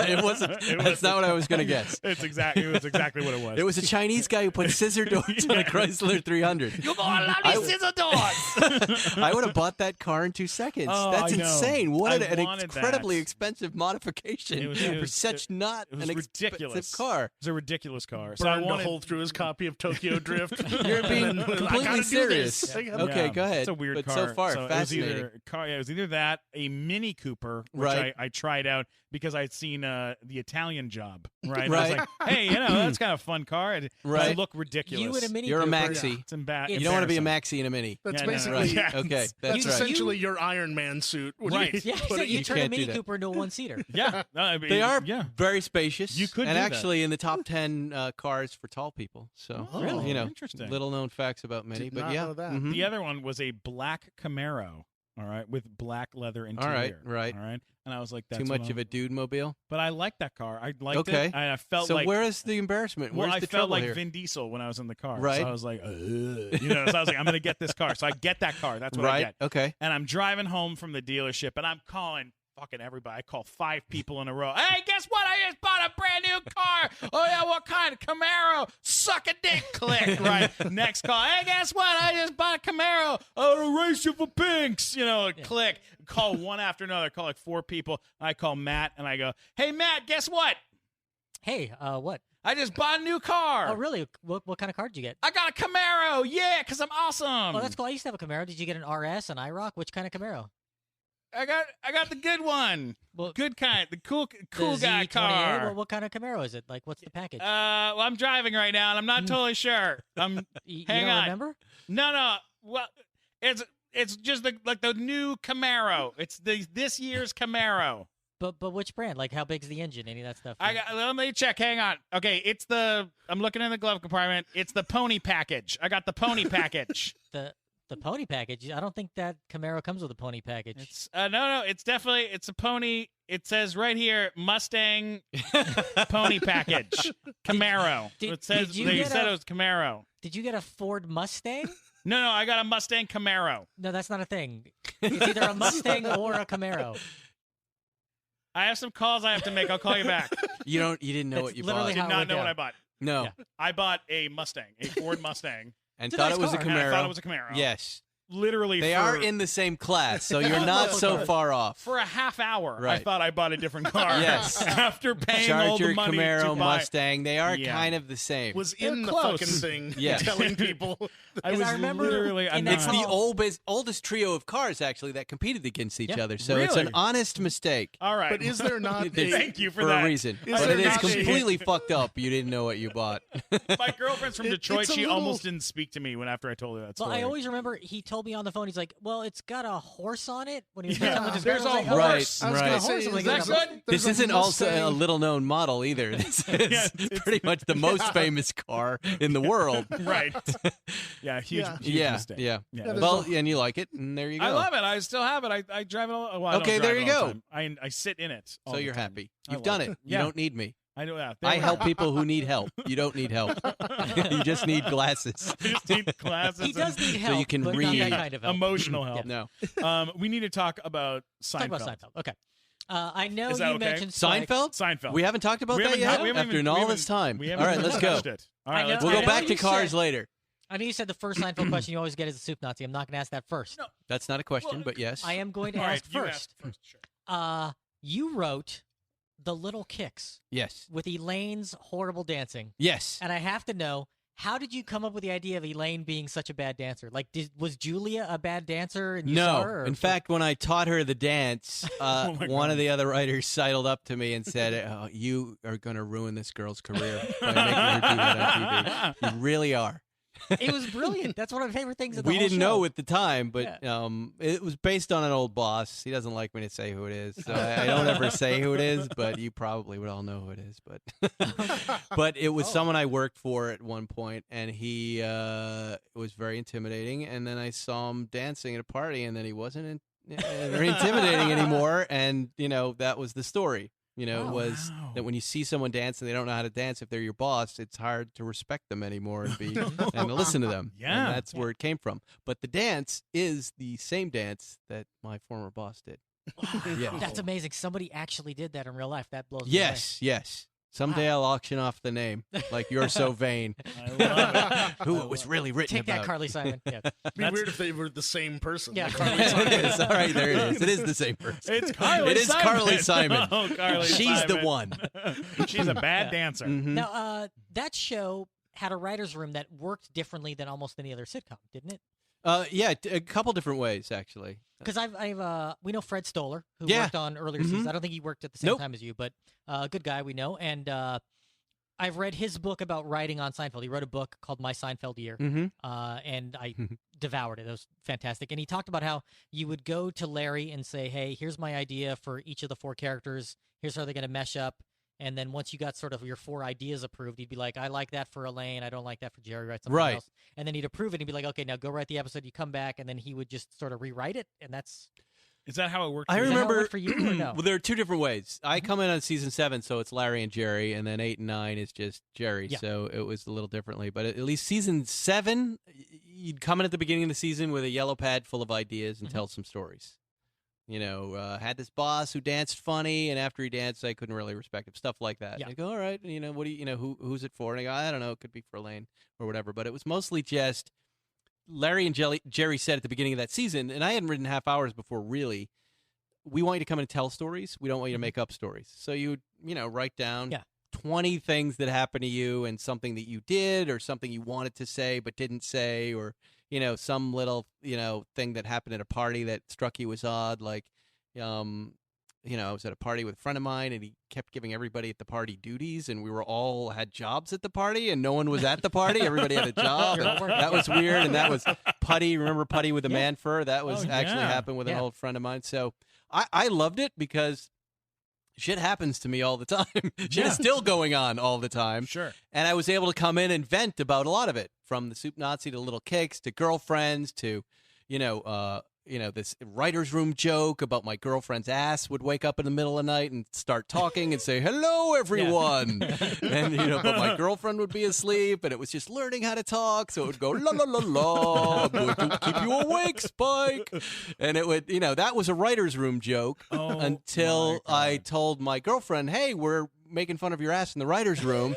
It wasn't. It That's was- not what I was going to guess. It was exactly what it was. It was a Chinese guy who put scissor doors on a Chrysler 300. You gonna allow I- me scissor doors? I would have bought that car in 2 seconds. Oh, That's I know. insane. What I an wanted incredibly that. expensive modification It was- for such not it was an ridiculous. expensive car. It was a ridiculous car. So I Burned a wanted. hole through his copy of Tokyo Drift. You're being And then, I completely gotta do serious. Yes. Okay, go ahead. It's a weird but car. so far, fascinating. It was either that, a Mini Cooper, which Right. I tried out because I'd seen the Italian Job. Right. Right. I was like, hey, that's kind of a fun car. It Right. look ridiculous. You and a Mini You're a Cooper. maxi. It's embarrassing. You don't want to be a maxi in a Mini. That's Yeah, no, basically Right. Yeah. Okay, that's that's right. essentially your Iron Man suit. when Right. Yeah, put so it- you you turn a can't do Mini that. Cooper into a one-seater. Yeah. No, I mean, They are Yeah. very spacious. You could and do that. actually in the top 10 cars for tall people. So Oh, Really? you know, interesting. little known facts about Mini, Did but not yeah. know that. Mhm. The other one was a black Camaro. All right, with black leather interior. right. All right. And I was like, that's Too what much I- of a dude mobile. But I liked that car. I liked Okay. it. And I felt So like where is the embarrassment? well, Where's I the felt trouble like here? Vin Diesel when I was in the car. Right. So I was like, so I was like, I'm going to get this car. So I get that car. That's what I Right. get. Okay. And I'm driving home from the dealership, and I'm calling fucking everybody. I call 5 people in a row. Hey, guess what? I just bought a brand new car. Oh, yeah, what kind? Camaro. Suck a dick. Click. Right. Next call. Hey, guess what? I just bought a Camaro. Oh, race you for pinks. Click. Call one after another. Call like 4 people. I call Matt, and I go, hey, Matt, guess what? Hey, what? I just bought a new car. Oh, really? What kind of car did you get? I got a Camaro. Yeah, because I'm awesome. Oh, that's cool. I used to have a Camaro. Did you get an RS, an IROC? Which kind of Camaro? I got the good one. Well, Good kind. The cool the guy Z28? car. Well, what kind of Camaro is it? Like, what's the package? Well, I'm driving right now, and I'm not totally sure. You hang don't on. remember? No. Well, it's just the new Camaro. It's this year's Camaro. But which brand? Like, how big's the engine? Any of that stuff? Let me check. Hang on. Okay, I'm looking in the glove compartment. It's the pony package. I got the pony package. The pony package. I don't think that Camaro comes with a pony package. It's no. It's a pony. It says right here Mustang pony package Camaro. Did It says you they get said a- it was Camaro. Did you get a Ford Mustang? No, I got a Mustang Camaro. No, that's not a thing. It's either a Mustang or a Camaro. I have some calls I have to make. I'll call you back. You didn't know That's what you literally bought. Did how it not went know what down. I bought. No. Yeah. I bought a Mustang, a Ford Mustang. And It's a thought nice it was a car. And I Camaro. thought it was a Camaro. Yes. Literally, They are in the same class, so you're not so far off. for a half hour. I Right. thought I bought a different car. Yes. After paying all the Charger, money to Camaro, buy. Mustang, they are Yeah. kind of the same. Was They're in the close. fucking thing Yeah. telling people. I Because was I remember literally. in I'm that It's not- the oldest trio of cars, actually, that competed against each Yeah. other. So it's an Really? honest mistake All right. But is there not Thank you for for that. a reason. Is But there it is not a- completely fucked up. You didn't know what you bought. My girlfriend's from It- Detroit. it's a She little- almost didn't speak to me after I told her that Well, story. I always remember he told me on the phone. He's like, "Well, it's got a horse on it." When he was Yeah. talking with his There's girl, I was a like, horse. I was Right. gonna say, Horse, I'm like, is Is that there- good? This there's a isn't also a Mustang. little known model either. This is Yeah, it's- pretty much the most famous car in the world. Right. Yeah, huge, Yeah. huge Yeah, mistake. yeah. there's Well, a- and you like it, and there you go. I love it. I still have it. I drive it all. Well, I don't Okay, drive there it you all the go. time. I sit in it. all So the you're time. happy. I You've love done it. You Yeah. don't need me. I do. Yeah, I help people who need help. You don't need help. You just need glasses. I just need glasses. he does need So help, you can but not read. that kind of help. emotional help. No. We need to talk about Seinfeld. Talk about Seinfeld. Okay. I know Is that you okay? mentioned Spike. Seinfeld? Seinfeld. We haven't talked about We that haven't yet? ta- we haven't After even- all we this haven't- time. we All haven't right, let's go. touched it. All right, I know- let's We'll I go know back to you cars said- later. I know you said the first Seinfeld question you always get is a soup Nazi. I'm not going to ask that first. No. That's not a question, but yes. I am going to All right, ask you first. ask first. Sure. You wrote The Little Kicks Yes. with Elaine's horrible dancing. Yes. And I have to know, how did you come up with the idea of Elaine being such a bad dancer? Like, was Julia a bad dancer? And you saw her, No. or- In fact, when I taught her the dance, Oh my one God. of the other writers sidled up to me and said, oh, you are going to ruin this girl's career by making her do that on TV. You really are. it was brilliant. That's one of my favorite things. Of the We whole didn't show. know at the time, but it was based on an old boss. He doesn't like me to say who it is, so I don't ever say who it is. But you probably would all know who it is. But it was someone I worked for at one point, and he was very intimidating. And then I saw him dancing at a party, and then he wasn't very intimidating anymore. And that was the story. It was Wow. that when you see someone dance and they don't know how to dance, if they're your boss, it's hard to respect them anymore and and to listen to them. Yeah. And that's where it came from. But the dance is the same dance that my former boss did. Yeah. That's amazing. Somebody actually did that in real life. That blows me Yes, yes. Someday I'll auction off the name, like You're So Vain, I love it. who it was really away. written Take that, about. Carly Simon. Yeah. Be weird if they were the same person. Yeah. Like Carly It Simon. is. All right, there it is. It is the same person. It's Carly It is Simon. Carly Simon. Oh, Carly She's the Simon. one. She's a bad dancer. Mhm. Now, that show had a writer's room that worked differently than almost any other sitcom, didn't it? Yeah, a couple different ways actually. Because we know Fred Stoller, who Yeah. worked on earlier seasons. I don't think he worked at the same Nope. time as you, but a good guy we know. And I've read his book about writing on Seinfeld. He wrote a book called My Seinfeld Year, and I devoured it. It was fantastic. And he talked about how you would go to Larry and say, hey, here's my idea for each of the 4 characters. Here's how they're going to mesh up. And then once you got sort of your 4 ideas approved, he'd be like, I like that for Elaine. I don't like that for Jerry. Write something else. And then he'd approve it. And he'd be like, okay, now go write the episode. You come back, and then he would just sort of rewrite it. And that's... Is that how it worked? I Is that how it remember worked for you or no? Well, there are 2 different ways. I come in on season 7, so it's Larry and Jerry, and then 8 and 9 is just Jerry. Yeah. So it was a little differently. But at least season 7, you'd come in at the beginning of the season with a yellow pad full of ideas and tell some stories. You know, had this boss who danced funny, and after he danced, I couldn't really respect him. Stuff like that. Yeah. And I go, all right, you know, what do you know, who's it for? And I go, I don't know, it could be for Elaine or whatever. But it was mostly just Larry and Jerry said at the beginning of that season, and I hadn't written half hours before, really. We want you to come in and tell stories. We don't want you to make up stories. So you write down 20 things that happened to you and something that you did or something you wanted to say but didn't say, or, you know, some little, you know, thing that happened at a party that struck you as odd. Like, you know, I was at a party with a friend of mine, and he kept giving everybody at the party duties, and we were all had jobs at the party, and no one was at the party. Everybody had a job, and that was weird. And that was Putty. Remember Putty with the man fur? That was actually happened with an old friend of mine. So I loved it because shit happens to me all the time. Shit is still going on all the time. Sure. And I was able to come in and vent about a lot of it, from the Soup Nazi to Little Kicks to girlfriends to, this writer's room joke about my girlfriend's ass would wake up in the middle of the night and start talking and say, hello, everyone. And, but my girlfriend would be asleep, and it was just learning how to talk. So it would go, la, la, la, la, I'm going to keep you awake, Spike. And it would, that was a writer's room joke until I told my girlfriend, hey, we're making fun of your ass in the writer's room.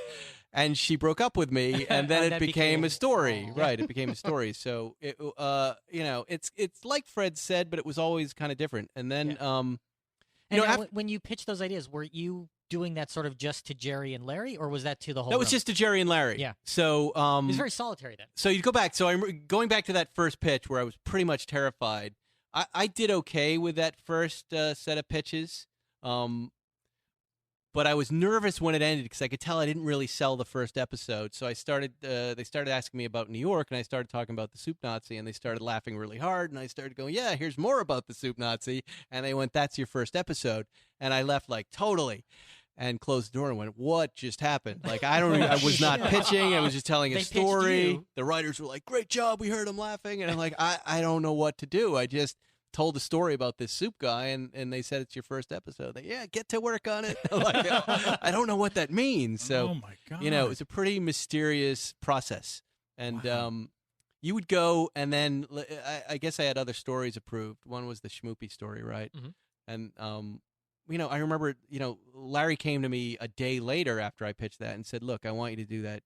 And she broke up with me, and then it became a story. Right, it became a story. So, it's like Fred said, but it was always kind of different. And then, when you pitched those ideas, were you doing that sort of just to Jerry and Larry, or was that to the whole That was room? just to Jerry and Larry. Yeah. So, it was very solitary then. So you go back. So I'm going back to that first pitch where I was pretty much terrified. I did okay with that first set of pitches. But I was nervous when it ended because I could tell I didn't really sell the first episode. So I started. They started asking me about New York, and I started talking about the Soup Nazi, and they started laughing really hard. And I started going, "Yeah, here's more about the Soup Nazi." And they went, "That's your first episode." And I left like totally, and closed the door and went, "What just happened?" Like I was not pitching. I was just telling a story. The writers were like, "Great job, we heard them laughing," and I'm like, I don't know what to do. I just told a story about this soup guy, and they said it's your first episode. Get to work on it. Like, I don't know what that means. So, oh my God. It was a pretty mysterious process. And you would go, and then I guess I had other stories approved. One was the Schmoopy story, right? Mm-hmm. And I remember Larry came to me a day later after I pitched that and said, "Look, I want you to do that."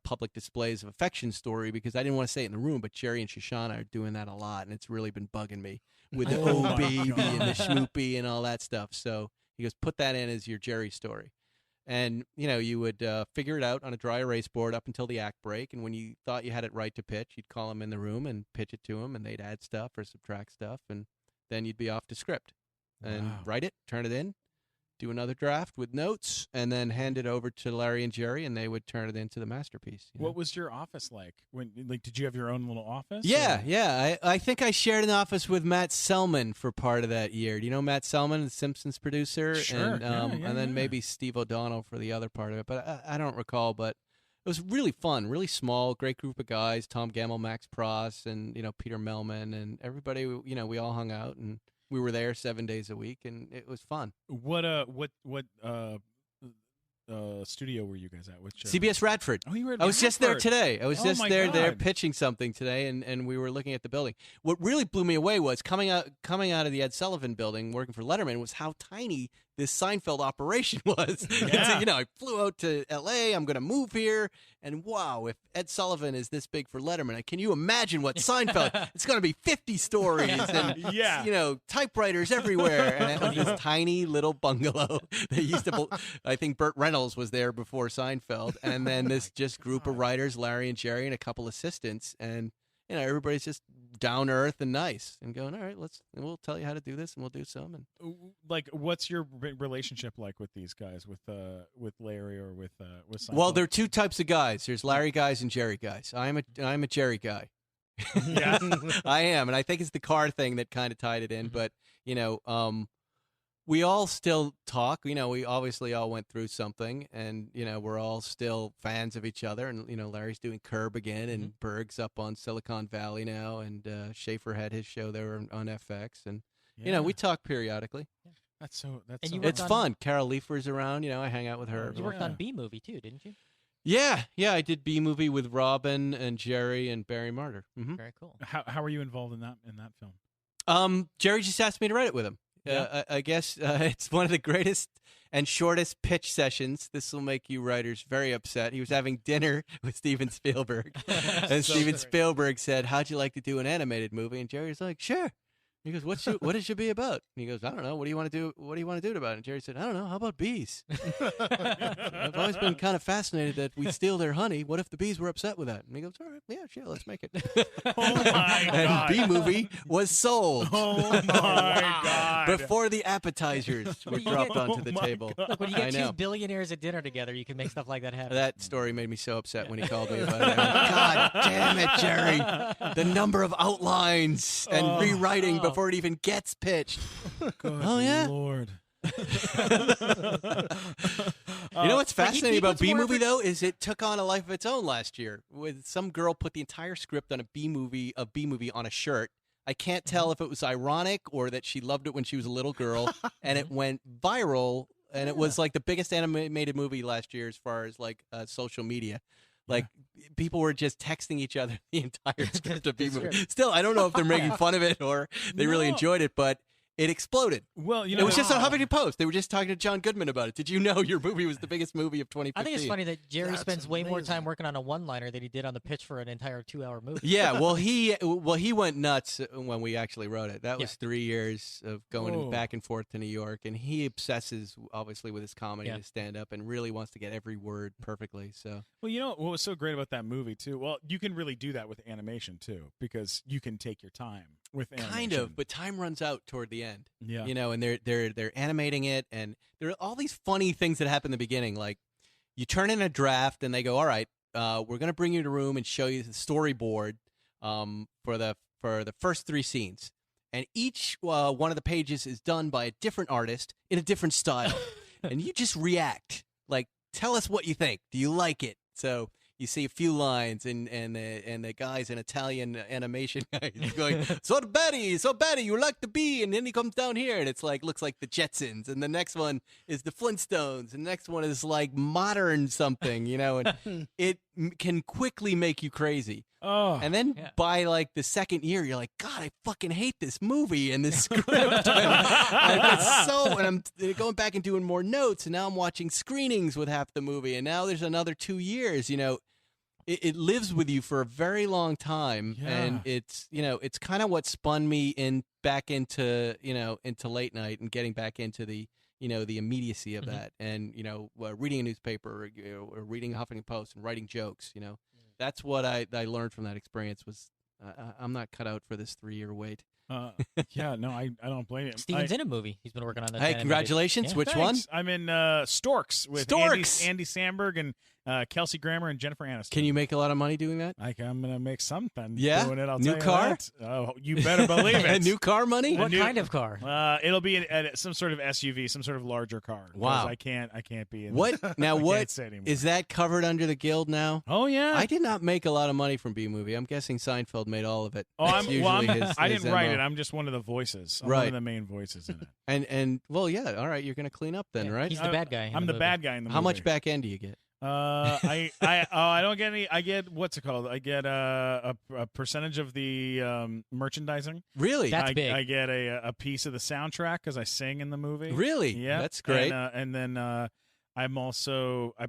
Public displays of affection story, because I didn't want to say it in the room, but Jerry and Shoshana are doing that a lot, and it's really been bugging me with the oh baby and the schmoopy and all that stuff. So he goes, put that in as your Jerry story. And, you would figure it out on a dry erase board up until the act break, and when you thought you had it right to pitch, you'd call them in the room and pitch it to them, and they'd add stuff or subtract stuff, and then you'd be off to script and write it, turn it in, do another draft with notes, and then hand it over to Larry and Jerry, and they would turn it into the masterpiece. What was your office like? Did you have your own little office? Yeah, yeah. I think I shared an office with Matt Selman for part of that year. Do you know Matt Selman, the Simpsons producer? Sure. And then maybe Steve O'Donnell for the other part of it, but I don't recall. But it was really fun, really small, great group of guys. Tom Gamble, Max Pross, and Peter Melman, and everybody. We all hung out, and we were there 7 days a week, and it was fun. What studio were you guys at? Which CBS Radford. Oh, you were at I was just there today. I was just there God. pitching something today, and we were looking at the building. What really blew me away was coming out of the Ed Sullivan building, working for Letterman, was how tiny this Seinfeld operation was. Yeah. I flew out to L.A., I'm going to move here, and wow, if Ed Sullivan is this big for Letterman, can you imagine what Seinfeld, it's going to be 50 stories, and, typewriters everywhere, and it was this tiny little bungalow that used to, I think Burt Reynolds was there before Seinfeld, and then this just group of writers, Larry and Jerry, and a couple assistants, and everybody's just down to earth and nice and going, all right, we'll tell you how to do this and we'll do some. And like, what's your relationship like with these guys, with Larry or with Seinfeld? Well, there are two types of guys. There's Larry guys and Jerry guys. I'm a Jerry guy. Yeah, I am, and I think it's the car thing that kind of tied it in. But we all still talk. We obviously all went through something, and we're all still fans of each other. And Larry's doing Curb again, and Berg's up on Silicon Valley now, and Schaefer had his show there on FX, and we talk periodically. That's It's fun. Carol Leifer's around. I hang out with her. You worked on B-Movie too, didn't you? Yeah, I did B-Movie with Robin and Jerry and Barry Martyr. Mm-hmm. Very cool. How were you involved in that film? Jerry just asked me to write it with him. Yeah. I guess it's one of the greatest and shortest pitch sessions. This will make you writers very upset. He was having dinner with Steven Spielberg, and Steven Spielberg said, "How'd you like to do an animated movie?" And Jerry's like, "Sure." He goes, what it should be about? And he goes, I don't know. What do you want to do? What do you want to do about it? And Jerry said, I don't know. How about bees? I've always been kind of fascinated that we steal their honey. What if the bees were upset with that? And he goes, all right, yeah, sure, let's make it. Oh my God! And B-Movie was sold. Oh my God! Before the appetizers were dropped onto the table. Look, when you get two billionaires at dinner together, you can make stuff like that happen. That story made me so upset when he called me about it. God damn it, Jerry! The number of outlines and rewriting before it even gets pitched. Oh yeah, Lord. You know what's fascinating about B-Movie though is it took on a life of its own last year. With some girl put the entire script on a B-movie on a shirt. I can't tell if it was ironic or that she loved it when she was a little girl, and it went viral. And it was like the biggest animated movie last year as far as like social media. Like, people were just texting each other the entire script of B-Movie. Still, I don't know if they're making fun of it or they really enjoyed it, but it exploded. Well, it was just on Huffington Post. They were just talking to John Goodman about it. Did you know your movie was the biggest movie of 2015? I think it's funny that Jerry spends way more time working on a one-liner than he did on the pitch for an entire 2-hour movie. Yeah, well, he went nuts when we actually wrote it. That was 3 years of going back and forth to New York, and he obsesses, obviously, with his comedy and his stand-up and really wants to get every word perfectly. So, well, what was so great about that movie, too? Well, you can really do that with animation, too, because you can take your time with animation. Kind of, but time runs out toward the end. Yeah. And they're animating it, and there are all these funny things that happen in the beginning. Like, you turn in a draft, and they go, all right, we're going to bring you to a room and show you the storyboard for the first 3 scenes. And each one of the pages is done by a different artist in a different style. And you just react. Like, tell us what you think. Do you like it? So you see a few lines, and the guy's an Italian animation guy. He's going, so Betty, you like the bee, and then he comes down here, and it's like looks like the Jetsons, and the next one is the Flintstones, and the next one is like modern something, and it can quickly make you crazy. Oh, and then by like the second year, you're like, God, I fucking hate this movie and this script. and I'm going back and doing more notes, and now I'm watching screenings with half the movie, and now there's another 2 years. It lives with you for a very long time, and it's kind of what spun me back into late night and getting back into the immediacy of that, and reading a newspaper or reading Huffington Post and writing jokes. That's what I learned from that experience. Was I'm not cut out for this 3-year wait. Yeah, no, I don't blame him. Steven's in a movie. He's been working on that. Hey, congratulations! Yeah. Which Thanks. one? I'm in Storks with Andy Samberg and Kelsey Grammer and Jennifer Aniston. Can you make a lot of money doing that? I'm gonna make something. Yeah, doing it. I'll new tell car. You that. Oh, you better believe it. New car money. What kind of car? It'll be some sort of SUV, some sort of larger car. Wow. I can't be in. What now? What is that covered under the Guild now? Oh yeah. I did not make a lot of money from B-Movie. I'm guessing Seinfeld made all of it. Oh, I didn't write MO. it. I'm just one of the voices. I'm right. one of the main voices in it. And well, yeah. All right, you're gonna clean up then, right? He's the bad guy. I'm the bad guy in the movie. How much back end do you get? I don't get any. I get what's it called? I get a percentage of the merchandising. Really? That's big. I get a piece of the soundtrack because I sing in the movie. Really? Yeah, that's great. And then I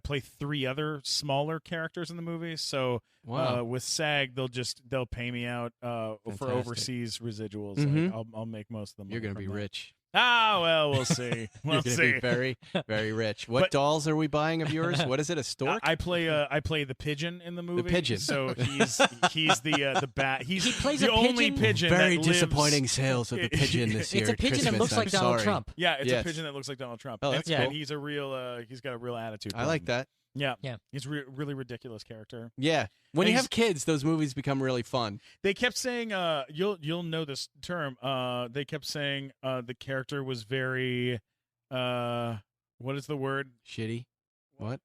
play 3 other smaller characters in the movie. So with SAG, they'll pay me out for overseas residuals. Mm-hmm. Like, I'll make most of them. You're gonna be rich. Well, we'll see. We'll You're going to be very, very rich. What dolls are we buying of yours? What is it, a stork? I play the pigeon in the movie. The pigeon. So he's the bat. He plays the a only pigeon? pigeon Very that disappointing lives. sales of the pigeon this year. It's a at pigeon that Christmas. looks like I'm Donald sorry. Trump. Yeah, it's Yes. a pigeon that looks like Donald Trump. Oh, that's Yeah. cool. And he's a real. He's got a real attitude. I like that. Yeah, Yeah. He's really ridiculous character. Yeah. When And you he's- have kids, those movies become really fun. They kept saying, you'll know this term. They kept saying the character was very, what is the word? Shitty. What?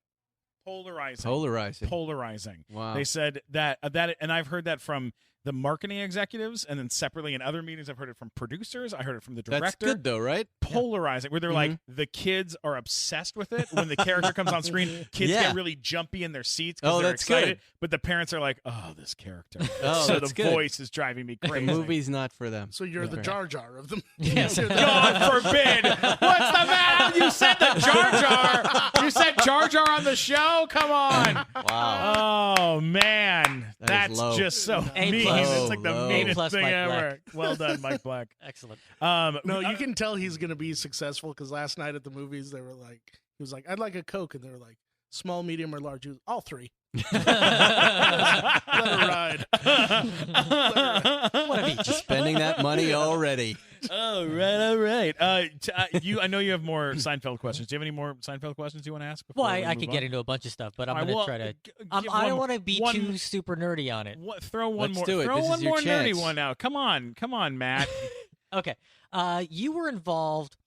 Polarizing. Polarizing. Wow. They said that, and I've heard that from the marketing executives, and then separately in other meetings, I've heard it from producers. I heard it from the director. That's good, though, right? Polarizing, where they're like, the kids are obsessed with it. When the character comes on screen, kids Yeah. get really jumpy in their seats because Oh, they're that's excited. good. But the parents are like, oh, this character. Oh, so that's the good. voice is driving me The crazy. movie's not for them. So you're the Okay. Jar Jar of them. Yes. God forbid. What's the matter? You said the Jar Jar. You said Jar Jar on the show? Come on. Wow. Oh, man. That is That's low. just so A mean. plus. It's like the Low. meanest A+ thing Mike ever. Well done, Mike Black. Excellent. No, you can tell he's going to be successful because last night at the movies, he was like, I'd like a Coke. And they were like, small, medium, or large. He was, all three. Let her ride. What of each? Spending that money already. All right. I know you have more Seinfeld questions. Do you have any more Seinfeld questions you want to ask? Well, before we I move could on? get into a bunch of stuff, but I'm All right, going to well, try to. give I one- don't want to be one- too super nerdy on it. Throw one Let's more. do it. Throw This is one your more nerdy chance. one out. Come on, Matt. Okay. You were involved.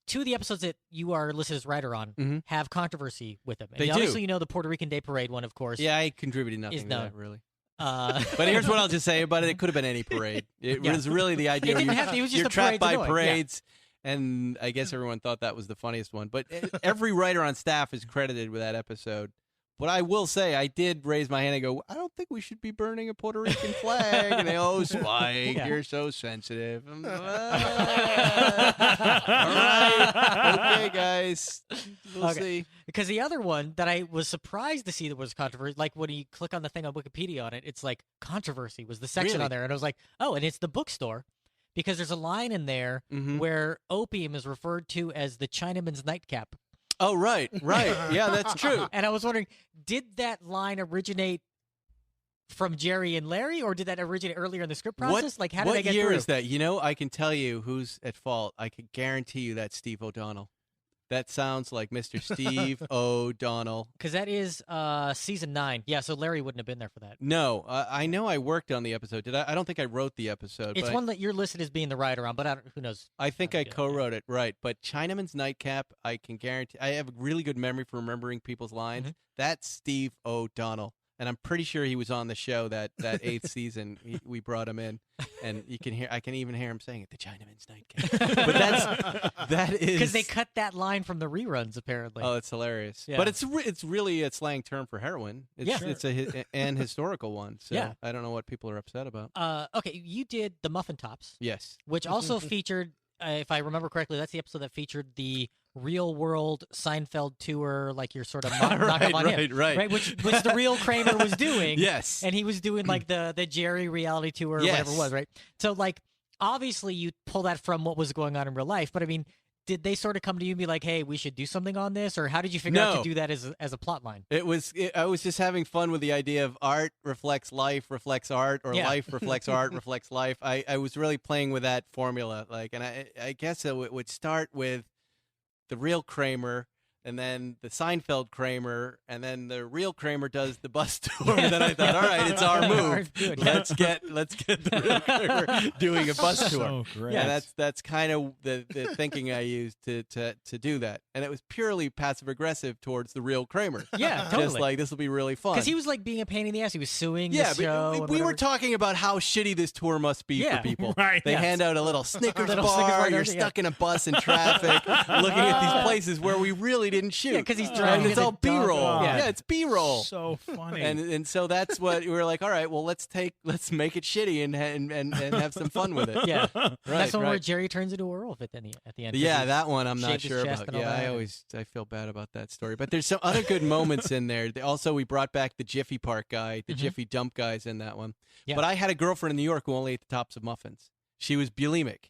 Two of the episodes that you are listed as writer on Mhm. have controversy with them. And They do. obviously, you know the Puerto Rican Day Parade one, of course. Yeah, I contributed nothing to known. that, really. But But here's what I'll just say about it. It could have been any parade. It Yeah. was really the idea. It didn't you're, have to. It was just you're a trapped parade's by annoying. Yeah. parades, and I guess everyone thought that was the funniest one. But every writer on staff is credited with that episode. But I will say, I did raise my hand and go, I don't think we should be burning a Puerto Rican flag. And they, oh, Spike, Yeah. you're so sensitive. All right. Okay, guys. We'll Okay. see. Because the other one that I was surprised to see that was controversy, like when you click on the thing on Wikipedia on it, it's like controversy was the section Really? on there. And I was like, oh, and it's the bookstore. Because there's a line in there Mhm. where opium is referred to as the Chinaman's nightcap. Oh, right. Yeah, that's true. And I was wondering, did that line originate from Jerry and Larry, or did that originate earlier in the script process? Like, how did what they get year through? is that? You know, I can tell you who's at fault. I can guarantee you that's Steve O'Donnell. That sounds like Mr. Steve O'Donnell. Because that is season 9. Yeah, so Larry wouldn't have been there for that. No, I know I worked on the episode. Did I? I don't think I wrote the episode. It's but one that you're listed as being the writer on, but who knows? I think I Yeah, yeah. co-wrote it, right. But Chinaman's Nightcap, I can guarantee. I have a really good memory for remembering people's lines. Mhm. That's Steve O'Donnell. And I'm pretty sure he was on the show that 8th season. We brought him in, and I can even hear him saying it, the Chinaman's Nightcap. But that is Because they cut that line from the reruns, apparently. Oh, it's hilarious. Yeah. But it's really a slang term for heroin. It's, Yeah. it's an historical one. So Yeah. I don't know what people are upset about. Okay, you did the Muffin Tops, Yes. which also featured, if I remember correctly, that's the episode that featured the real world Seinfeld tour, like your sort of knock up on him, right. which the real Kramer was doing. Yes. And he was doing like the Jerry reality tour or whatever it Yes. was, right? So like obviously you pull that from what was going on in real life, but I mean, did they sort of come to you and be like, "Hey, we should do something on this," or how did you figure out No. to do that as a plot line? I was just having fun with the idea of art reflects life, reflects art, or Yeah. life reflects art, reflects life. I was really playing with that formula. And I guess it would start with the real Kramer, and then the Seinfeld Kramer, and then the real Kramer does the bus tour. And then I thought, all right, it's our move. Let's get the real Kramer doing a bus tour. So great. Yeah, that's kind of the thinking I used to do that, and it was purely passive aggressive towards the real Kramer. Yeah, totally. Just like this will be really fun. Because he was like being a pain in the ass. He was suing yeah, the show. but and we were whatever. talking about how shitty this tour must be Yeah, for people. right, They yes. hand out a little Snickers Little bar. Snickers bar, You're yeah. stuck in a bus in traffic, looking at these places where we really didn't shoot. Yeah, 'cause he's and driving it's in a all dog- B-roll. Yeah. Yeah, it's B-roll. So funny. And so that's what we were like. All right, well let's make it shitty and have some fun with it. Yeah, Right, that's the one where right. Jerry turns into a werewolf at the end. 'cause Yeah, he's that one I'm not shaved his sure chest about. and all Yeah, that. I feel bad about that story. But there's some other good moments in there. Also, we brought back the Jiffy Park guy, the Jiffy Dump guys in that one. Yeah. But I had a girlfriend in New York who only ate the tops of muffins. She was bulimic.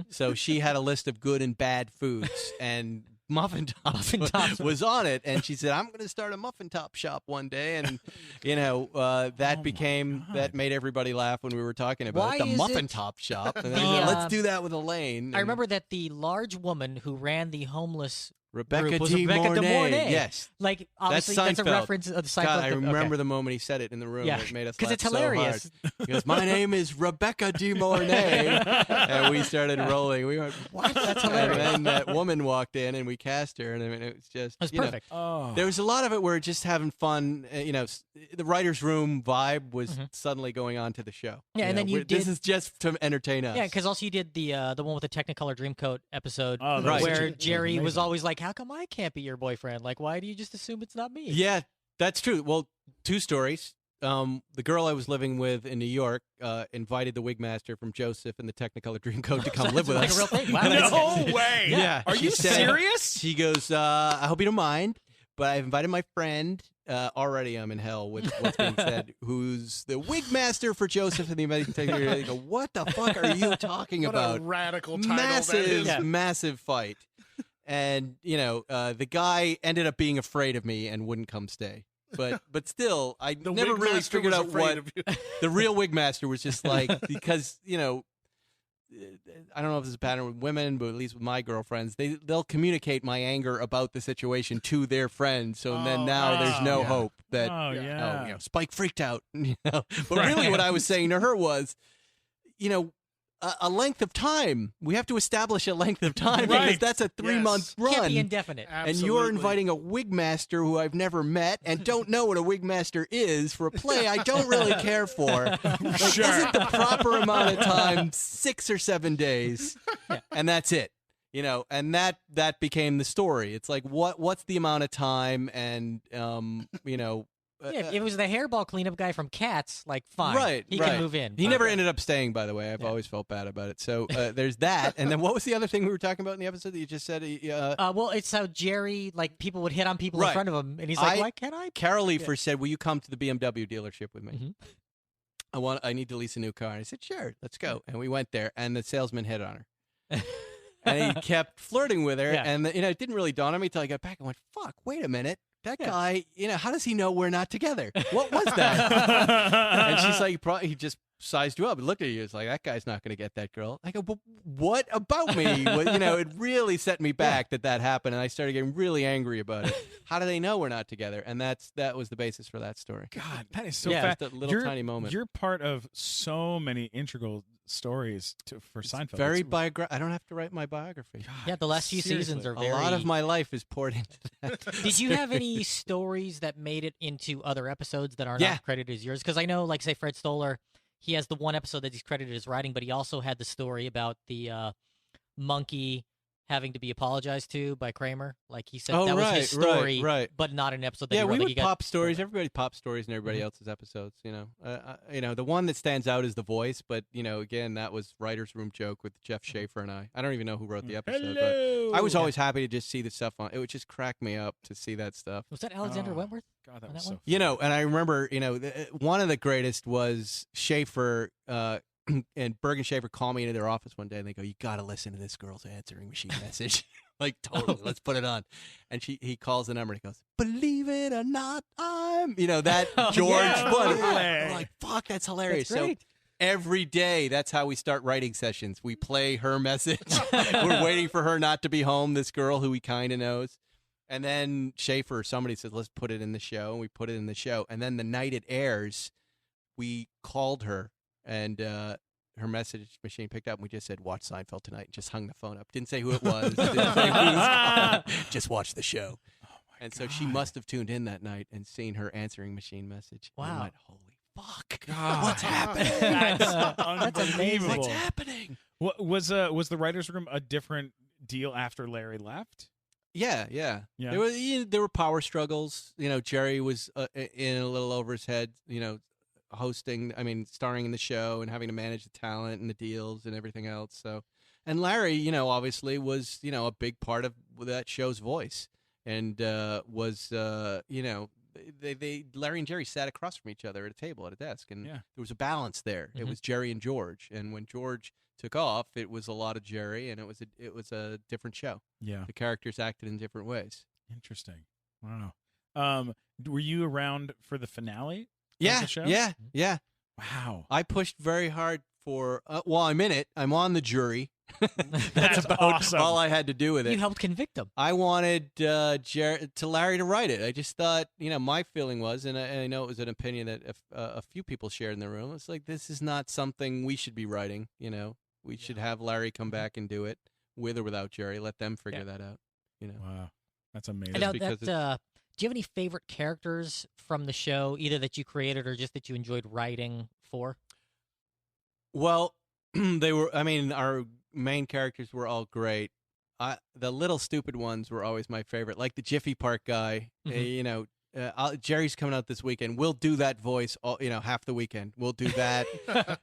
So she had a list of good and bad foods, and Muffin Tops was on it. And she said, I'm going to start a Muffin Top shop one day. And, that made everybody laugh when we were talking about the Muffin Top shop. And then, let's do that with Elaine. I remember that the large woman who ran the homeless Rebecca was De Rebecca De Mornay. Yes. Like, obviously, that's a reference of the Seinfeld. God, I remember the moment he said it in the room. Yeah. It made us laugh because it's hilarious. So hard. He goes, my name is Rebecca De Mornay. And we started rolling. We went, what? That's hilarious. And then that woman walked in, and we cast her. And I mean, it was just... It was perfect. There was a lot of it where just having fun. The writer's room vibe was suddenly going on to the show. Yeah, and then you did... This is just to entertain us. Yeah, because also you did the one with the Technicolor Dreamcoat episode right. where Jerry was always like, how come I can't be your boyfriend? Like, why do you just assume it's not me? Yeah, that's true. Well, two stories. The girl I was living with in New York invited the wigmaster from Joseph and the Technicolor Dreamcoat to come live with us. A real thing. Wow, No way. Yeah. Are you serious? She goes, I hope you don't mind, but I've invited my friend. Already I'm in hell with what's being said, who's the wigmaster for Joseph and the Amazing Technicolor. They go, what the fuck are you talking about? What a radical title that is. Massive fight. And, the guy ended up being afraid of me and wouldn't come stay. But still, I never really figured out what the real wigmaster was just like, because, I don't know if this is a pattern with women, but at least with my girlfriends, they'll communicate my anger about the situation to their friends. So then now there's no hope that Spike freaked out. But really, what I was saying to her was, a length of time. We have to establish a length of time because that's a 3-month run. Can't be indefinite. Absolutely. And you're inviting a wigmaster who I've never met and don't know what a wigmaster is for a play I don't really care for. Isn't the proper amount of time 6 or 7 days? And that's it. And that became the story. It's like, what's the amount of time? And, if it was the hairball cleanup guy from Cats, like, fine. Right. He can move in. He never ended up staying, by the way. I've always felt bad about it. So there's that. And then what was the other thing we were talking about in the episode that you just said? Well, it's how Jerry, people would hit on people in front of him. And he's like, why can't I? Carol Leifer said, will you come to the BMW dealership with me? I need to lease a new car. And I said, sure, let's go. And we went there, and the salesman hit on her. And he kept flirting with her. And, it didn't really dawn on me until I got back and went, fuck, wait a minute. That guy, how does he know we're not together? What was that? And she's like, he just sized you up and looked at you. It's like, that guy's not going to get that girl. I go, well, what about me? Well, it really set me back that happened, and I started getting really angry about it. How do they know we're not together? And that was the basis for that story. God, that is so fast. Just a little tiny moment. You're part of so many integral stories for Seinfeld. Very I don't have to write my biography. God, the last few seasons are very... A lot of my life is poured into that. Did you have any stories that made it into other episodes that are not credited as yours? Because I know, say, Fred Stoller, he has the one episode that he's credited as writing, but he also had the story about the monkey having to be apologized to by Kramer. Like he said, that was his story, but not an episode that he wrote. We would pop stories. Everybody pops stories in everybody else's episodes. The one that stands out is The Voice, but again, that was writer's room joke with Jeff Schaefer and I. I don't even know who wrote the episode, but I was always happy to just see the stuff on. It would just crack me up to see that stuff. Was that Alexander Wentworth? God, that was so one? And I remember, one of the greatest was Schaefer. And Berg and Schaefer call me into their office one day, and they go, "You got to listen to this girl's answering machine message." Like, totally, let's put it on. And he calls the number, and he goes, "Believe it or not, I'm," that George one. I'm like, fuck, that's hilarious. That's great. So every day, that's how we start writing sessions. We play her message. We're waiting for her not to be home, this girl who he kind of knows. And then Schaefer, somebody says, let's put it in the show, and we put it in the show. And then the night it airs, we called her. And her message machine picked up, and we just said, watch Seinfeld tonight, and just hung the phone up. Didn't say who it was. Didn't say who it was. Just watch the show. And so she must have tuned in that night and seen her answering machine message. Wow. And went, holy fuck. God. What's happening? That's amazing. What's happening? Was the writer's room a different deal after Larry left? Yeah. There were power struggles. Jerry was in a little over his head, starring in the show and having to manage the talent and the deals and everything else. So, and Larry, obviously was, a big part of that show's voice, and was, Larry and Jerry sat across from each other at a table at a desk, and there was a balance there. It was Jerry and George, and when George took off, it was a lot of Jerry, and it was a different show. Yeah. The characters acted in different ways. Interesting. Wow. Were you around for the finale? Yeah. Of the show? Yeah. Wow. I pushed very hard for. Well, I'm in it. I'm on the jury. That's about awesome. all I had to do with it. You helped convict him. I wanted Larry to write it. I just thought, my feeling was, and I know it was an opinion that a few people shared in the room. It's like, this is not something we should be writing. We should have Larry come back and do it with or without Jerry. Let them figure that out. Wow, that's amazing. I know that, do you have any favorite characters from the show, either that you created or just that you enjoyed writing for? Well, our main characters were all great. The little stupid ones were always my favorite, like the Jiffy Park guy. Jerry's coming out this weekend. We'll do that voice half the weekend. We'll do that.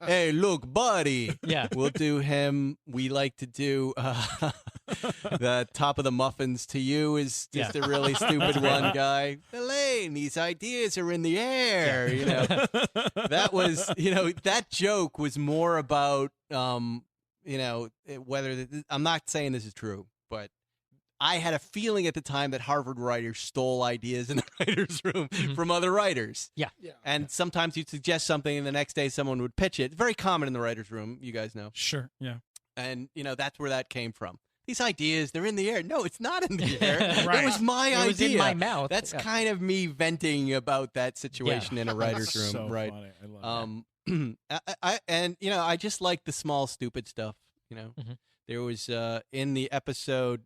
Hey, look, buddy. Yeah. We'll do him. We like to do the top of the muffins to you is just a really stupid one guy. Elaine, these ideas are in the air. That was, that joke was more about, whether I'm not saying this is true, but I had a feeling at the time that Harvard writers stole ideas in the writer's room from other writers. Yeah. And sometimes you'd suggest something and the next day someone would pitch it. Very common in the writer's room, you guys know. Sure, yeah. And, that's where that came from. These ideas, they're in the air. No, it's not in the air. Right. It was my idea. It was in my mouth. That's kind of me venting about that situation in a writer's room, so right? Funny. I love I just like the small, stupid stuff, There was in the episode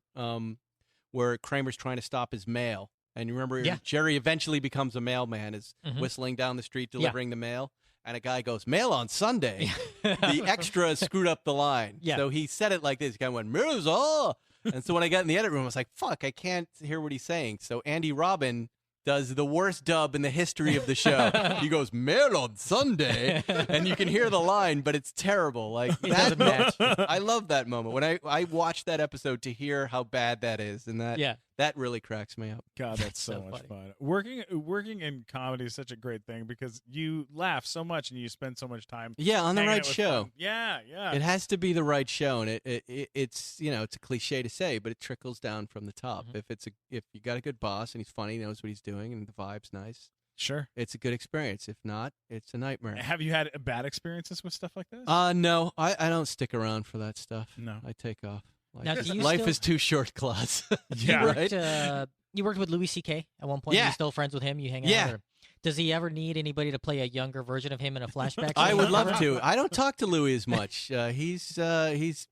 where Kramer's trying to stop his mail. And you remember Jerry eventually becomes a mailman, is whistling down the street delivering the mail. And a guy goes, mail on Sunday. The extra screwed up the line. Yeah. So he said it like this. The guy went, mail's all. And so when I got in the edit room, I was like, fuck, I can't hear what he's saying. So Andy Robin does the worst dub in the history of the show. He goes, mail on Sunday. And you can hear the line, but it's terrible. Like that match. I love that moment. When I watched that episode to hear how bad that is. And that really cracks me up. God, that's so much fun. Working in comedy is such a great thing because you laugh so much and you spend so much time. Yeah, on the hanging right out with show. fun. Yeah. It has to be the right show, and it's it's a cliche to say, but it trickles down from the top. If you got a good boss and he's funny, he knows what he's doing, and the vibe's nice. Sure, it's a good experience. If not, it's a nightmare. Have you had bad experiences with stuff like this? No, I don't stick around for that stuff. No, I take off. Life is too short, Claus. Yeah, you worked with Louis C.K. at one point. Yeah. You're still friends with him? You hang out? Yeah. Or does he ever need anybody to play a younger version of him in a flashback? I would love to. I don't talk to Louis as much. He's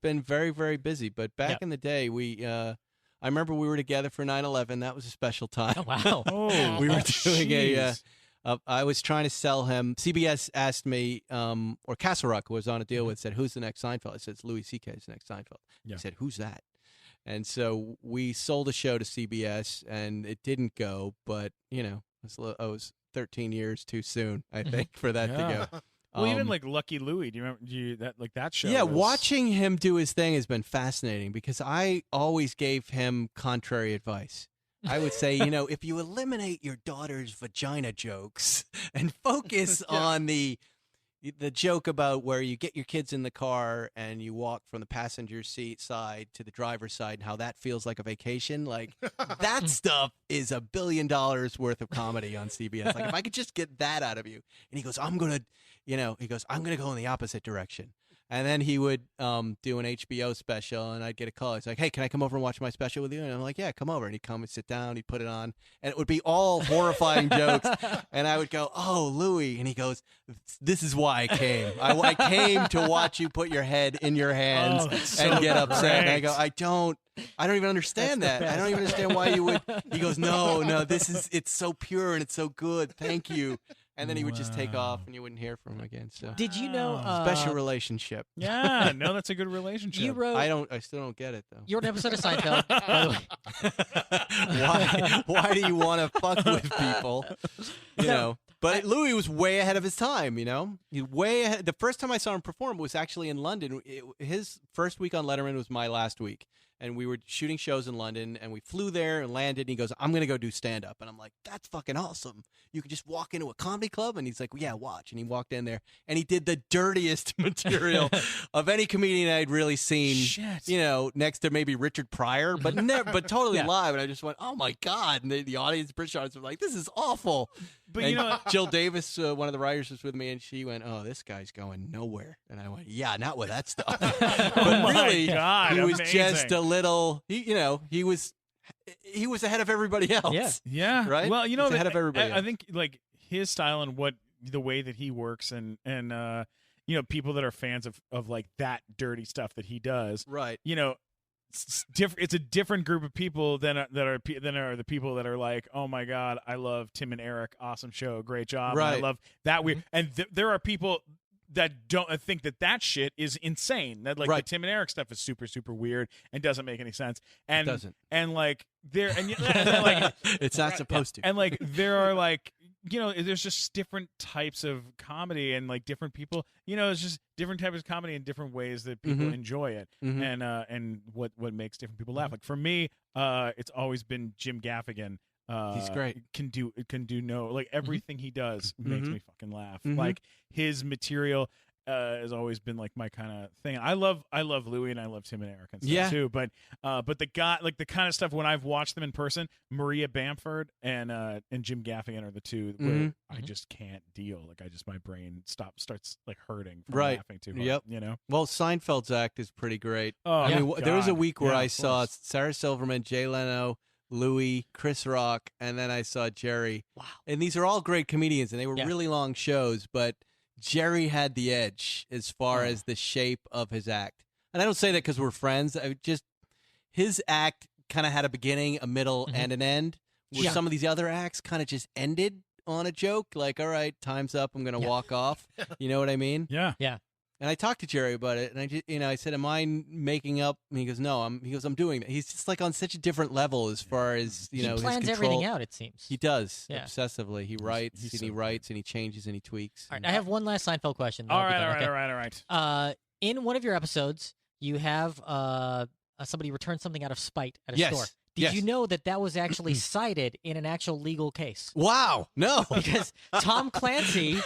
been very, very busy. But back in the day, I remember we were together for 9/11. That was a special time. Oh, wow. Oh, we were doing jeez. I was trying to sell him. CBS asked me, or Castle Rock was on a deal with, said, who's the next Seinfeld? I said, it's Louis C.K.'s the next Seinfeld. Yeah. He said, who's that? And so we sold a show to CBS, and it didn't go. But, I was 13 years too soon, I think, for that to go. Well, even like Lucky Louie, do you remember that show? Yeah, was... watching him do his thing has been fascinating because I always gave him contrary advice. I would say, if you eliminate your daughter's vagina jokes and focus on the joke about where you get your kids in the car and you walk from the passenger seat side to the driver's side and how that feels like a vacation, like that stuff is $1 billion worth of comedy on CBS. Like if I could just get that out of you. And he goes, I'm going to go in the opposite direction. And then he would do an HBO special, and I'd get a call. He's like, hey, can I come over and watch my special with you? And I'm like, yeah, come over. And he'd come and sit down. He'd put it on. And it would be all horrifying jokes. And I would go, oh, Louis. And he goes, this is why I came. I came to watch you put your head in your hands and get upset. Great. And I go, I don't even understand that. I don't even understand why you would. He goes, no, it's so pure and it's so good. Thank you. And then he would just take off, and you wouldn't hear from him again. So Did you know special relationship? Yeah, no, that's a good relationship. You wrote. I still don't get it though. You wrote an episode of Seinfeld, by the way. Why do you want to fuck with people? But Louis was way ahead of his time. He way ahead. The first time I saw him perform was actually in London. His first week on Letterman was my last week, and we were shooting shows in London, and we flew there and landed, and he goes, I'm going to go do stand-up. And I'm like, that's fucking awesome. You could just walk into a comedy club? And he's like, well, yeah, watch. And he walked in there, and he did the dirtiest material of any comedian I'd really seen, Shit. you know, next to maybe Richard Pryor, but but totally live. And I just went, oh, my God. And the audience, British audience, were like, this is awful. But and you know, Jill Davis, one of the writers, was with me, and she went, oh, this guy's going nowhere. And I went, yeah, not with that stuff. But my really, God, he was amazing. just a little, he was ahead of everybody else. Yeah. Yeah. Right? Well, you know, He's ahead of everybody I else. think like his style and the way that he works and you know, people that are fans of like that dirty stuff that he does. Right. You know, it's a different group of people than are the people that are like, oh my God, I love Tim and Eric, awesome show, great job. Right. And I love that weird. And there are people that don't think that shit is insane. That like Right. the Tim and Eric stuff is super super weird and doesn't make any sense. And It doesn't. And like there and then, like It's not supposed to. and like there are like, you know, there's just different types of comedy and like different people, you know, it's just different types of comedy in different ways that people Mhm. enjoy it. Mhm. And what makes different people laugh. Like for me, it's always been Jim Gaffigan. He's great. Can do like everything he does makes Mhm. me fucking laugh. Mhm. Like his material has always been like my kind of thing. I love Louis and I love Tim and Eric and stuff Yeah. too. But the guy, like the kind of stuff when I've watched them in person, Maria Bamford and Jim Gaffigan are the two where Mhm. I just can't deal. Like my brain starts like hurting from Right. laughing too hard. Yep. You know. Well, Seinfeld's act is pretty great. Oh, I mean, God. there was a week where Yeah, I of saw course. Sarah Silverman, Jay Leno, Louis, Chris Rock, and then I saw Jerry. Wow. And these are all great comedians, and they were Yeah. really long shows, but Jerry had the edge as far as the shape of his act. And I don't say that because we're friends. His act kind of had a beginning, a middle, and an end, where Yeah. some of these other acts kind of just ended on a joke, like, all right, time's up, I'm going to walk off. You know what I mean? Yeah. And I talked to Jerry about it, and I just, I said, "Am I making up?" And he goes, "No, I'm." He goes, "I'm doing that." He's just like on such a different level as far as He his plans control. everything out, it seems. He does Yeah. obsessively. He writes he's and so he good. writes and he changes and he tweaks. All right, I have one last Seinfeld question. then All I'll be right. done, All okay? right. In one of your episodes, you have somebody return something out of spite at a Yes. store. Did Yes. you know that was actually cited in an actual legal case? Wow! No, Because Tom Clancy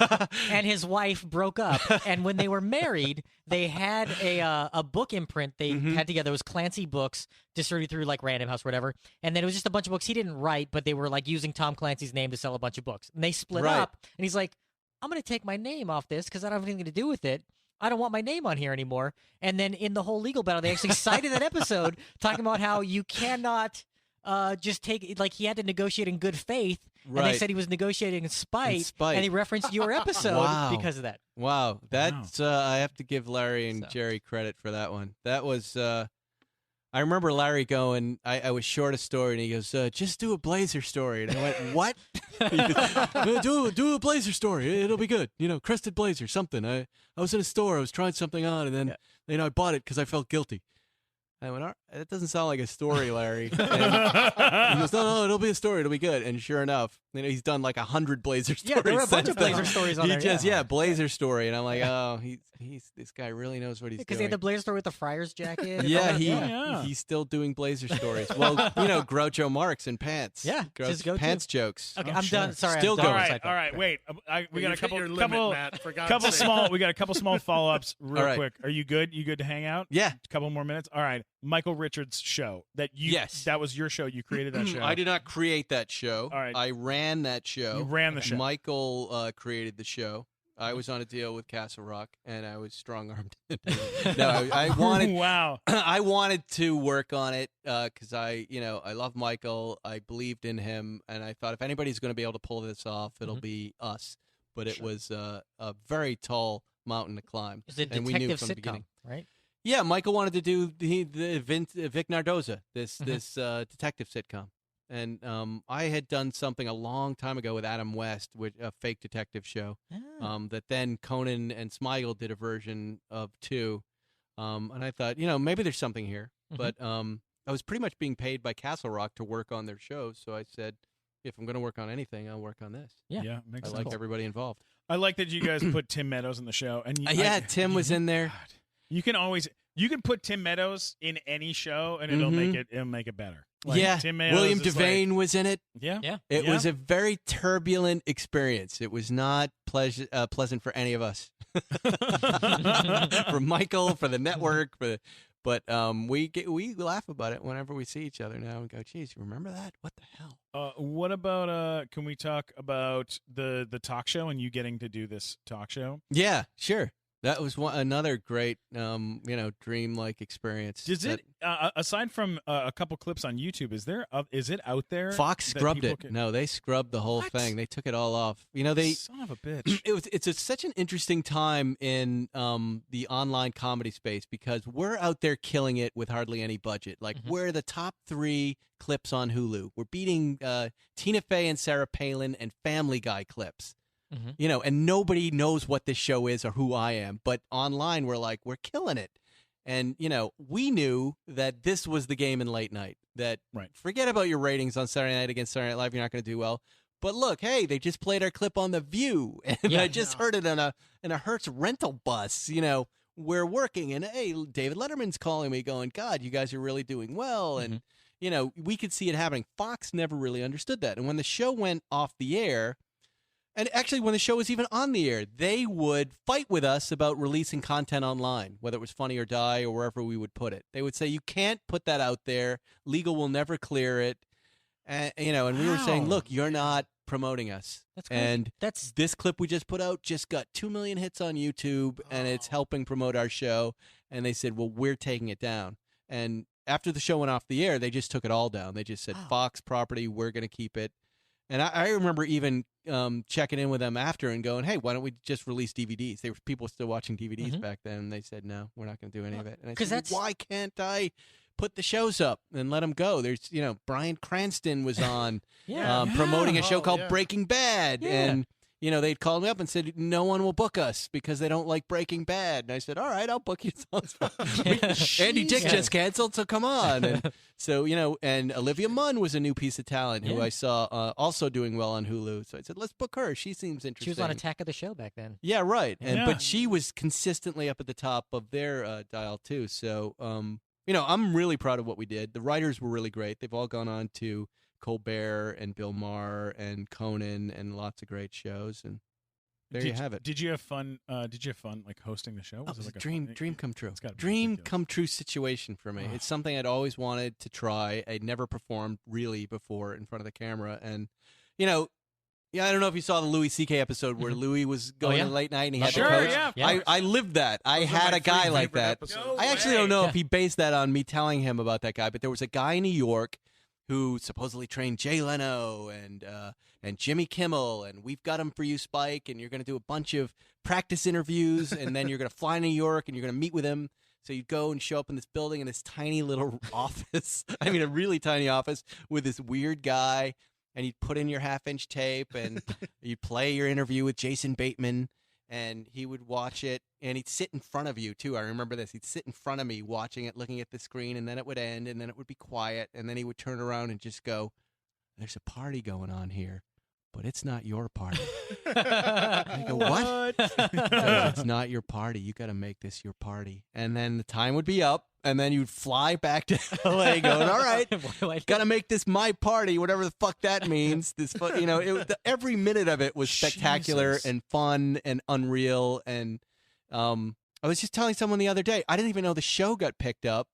and his wife broke up, and when they were married, they had a book imprint they had together. It was Clancy Books, distributed through like Random House or whatever. And then it was just a bunch of books he didn't write, but they were like using Tom Clancy's name to sell a bunch of books. And they split Right. up, and he's like, I'm going to take my name off this because I don't have anything to do with it. I don't want my name on here anymore. And then in the whole legal battle, they actually cited that episode talking about how you cannot just take, like he had to negotiate in good faith. And they Right. said he was negotiating in spite. spite. And he referenced your episode Wow. because of that. wow! That's I have to give Larry and So. Jerry credit for that one. That was. I remember Larry going. I was short a story, and he goes, "Just do a Blazer story." And I went, "What?" He goes, do a Blazer story. It'll be good. Crested Blazer, something. I was in a store. I was trying something on, and then I bought it because I felt guilty. I went, "All right, that doesn't sound like a story, Larry." And he goes, no, it'll be a story. It'll be good. And sure enough, he's done like 100 Blazer stories. Yeah, there were a bunch since of Blazer then. stories on He there. just, yeah. Blazer story. And I'm like, oh, this guy really knows what he's Because they doing. had the Blazer story with the Friars jacket. and all Yeah, that. he's still doing Blazer stories. Well, Groucho Marx and pants. Yeah, it's his go-to. Pants jokes. Okay, Oh, I'm sure. done. Sorry, Still I'm done going. with All right, Seinfeld. all right. Wait, we got a You've hit couple, your limit, couple, Matt, for God's couple sake. small. We got a couple small follow-ups real All right. quick. Are you good? You good to hang out? Yeah. A couple more minutes. All right. Michael Richards' show Yes. that was your show. You created that show. I did not create that show. All right. I ran that show. You ran the show. Michael created the show. I was on a deal with Castle Rock, and I was strong-armed. No, I wanted. Wow. I wanted to work on it because I love Michael. I believed in him, and I thought if anybody's going to be able to pull this off, it'll be us. But it was a very tall mountain to climb, It's a and we knew detective from the beginning. sitcom, right? Yeah, Michael wanted to do the Vic Nardoza, this detective sitcom. And I had done something a long time ago with Adam West, with a fake detective show, that then Conan and Smigel did a version of too. And I thought, maybe there's something here. But I was pretty much being paid by Castle Rock to work on their shows. So I said, if I'm going to work on anything, I'll work on this. Yeah. Makes I sense. like everybody involved. I like that you guys put Tim Meadows in the show, and Tim was in there. God. You can always You can put Tim Meadows in any show, and it'll make it better. Like, yeah, Tim Meadows William is Devane was in it. Yeah. It was a very turbulent experience. It was not pleasant for any of us. For Michael, for the network, but we laugh about it whenever we see each other now and go, geez, you remember that? What the hell? What about, can we talk about the talk show and you getting to do this talk show? Yeah, sure. That was another great, dream-like experience. Does it, aside from a couple clips on YouTube, is it out there? Fox scrubbed it. No, they scrubbed the whole thing. They took it all off. Son of a bitch. It's such an interesting time in the online comedy space because we're out there killing it with hardly any budget. Like, we're the top 3 clips on Hulu. We're beating Tina Fey and Sarah Palin and Family Guy clips. And nobody knows what this show is or who I am. But online, we're killing it. And, we knew that this was the game in late night. That forget about your ratings on Saturday Night against Saturday Night Live. You're not going to do well. But look, hey, they just played our clip on The View. And I just heard it in a Hertz rental bus. We're working. And, hey, David Letterman's calling me going, God, you guys are really doing well. And, we could see it happening. Fox never really understood that. And when the show went off the air, and actually, when the show was even on the air, they would fight with us about releasing content online, whether it was Funny or Die or wherever we would put it. They would say, you can't put that out there. Legal will never clear it. And we were saying, look, you're not promoting us. That's crazy. And this clip we just put out just got 2 million hits on YouTube, and it's helping promote our show. And they said, well, we're taking it down. And after the show went off the air, they just took it all down. They just said, Fox property, we're going to keep it. And I remember even checking in with them after and going, hey, why don't we just release DVDs? People were still watching DVDs back then, and they said, no, we're not going to do any of it. And I said, why can't I put the shows up and let them go? There's, Bryan Cranston was on promoting a show called Breaking Bad, and they'd called me up and said, no one will book us because they don't like Breaking Bad. And I said, all right, I'll book you. Andy Dick just canceled, so come on. And so, and Olivia Munn was a new piece of talent who I saw also doing well on Hulu. So I said, let's book her. She seems interesting. She was on Attack of the Show back then. Yeah, right. But she was consistently up at the top of their dial, too. So, I'm really proud of what we did. The writers were really great. They've all gone on to Colbert and Bill Maher and Conan and lots of great shows, and there you have it. Did you have fun? Like hosting the show? Was it like a dream come true? It's gotta be dream come true situation for me. It's something I'd always wanted to try. I'd never performed really before in front of the camera, and I don't know if you saw the Louis C.K. episode where Louis was going to late night and he had to coach. I lived that. I had a guy like that. I actually don't know if he based that on me telling him about that guy, but there was a guy in New York who supposedly trained Jay Leno and Jimmy Kimmel, and we've got him for you, Spike, and you're going to do a bunch of practice interviews, and then you're going to fly to New York, and you're going to meet with him. So you'd go and show up in this building in this tiny little office, a really tiny office, with this weird guy, and you'd put in your half-inch tape, and you'd play your interview with Jason Bateman, and he would watch it, and he'd sit in front of you, too. I remember this. He'd sit in front of me watching it, looking at the screen, and then it would end, and then it would be quiet, and then he would turn around and just go, there's a party going on here, but it's not your party. I go, what? It's not your party. You got to make this your party. And then the time would be up, and then you'd fly back to L.A. going, all right, got to make this my party, whatever the fuck that means. Every minute of it was spectacular and fun and unreal. And I was just telling someone the other day, I didn't even know the show got picked up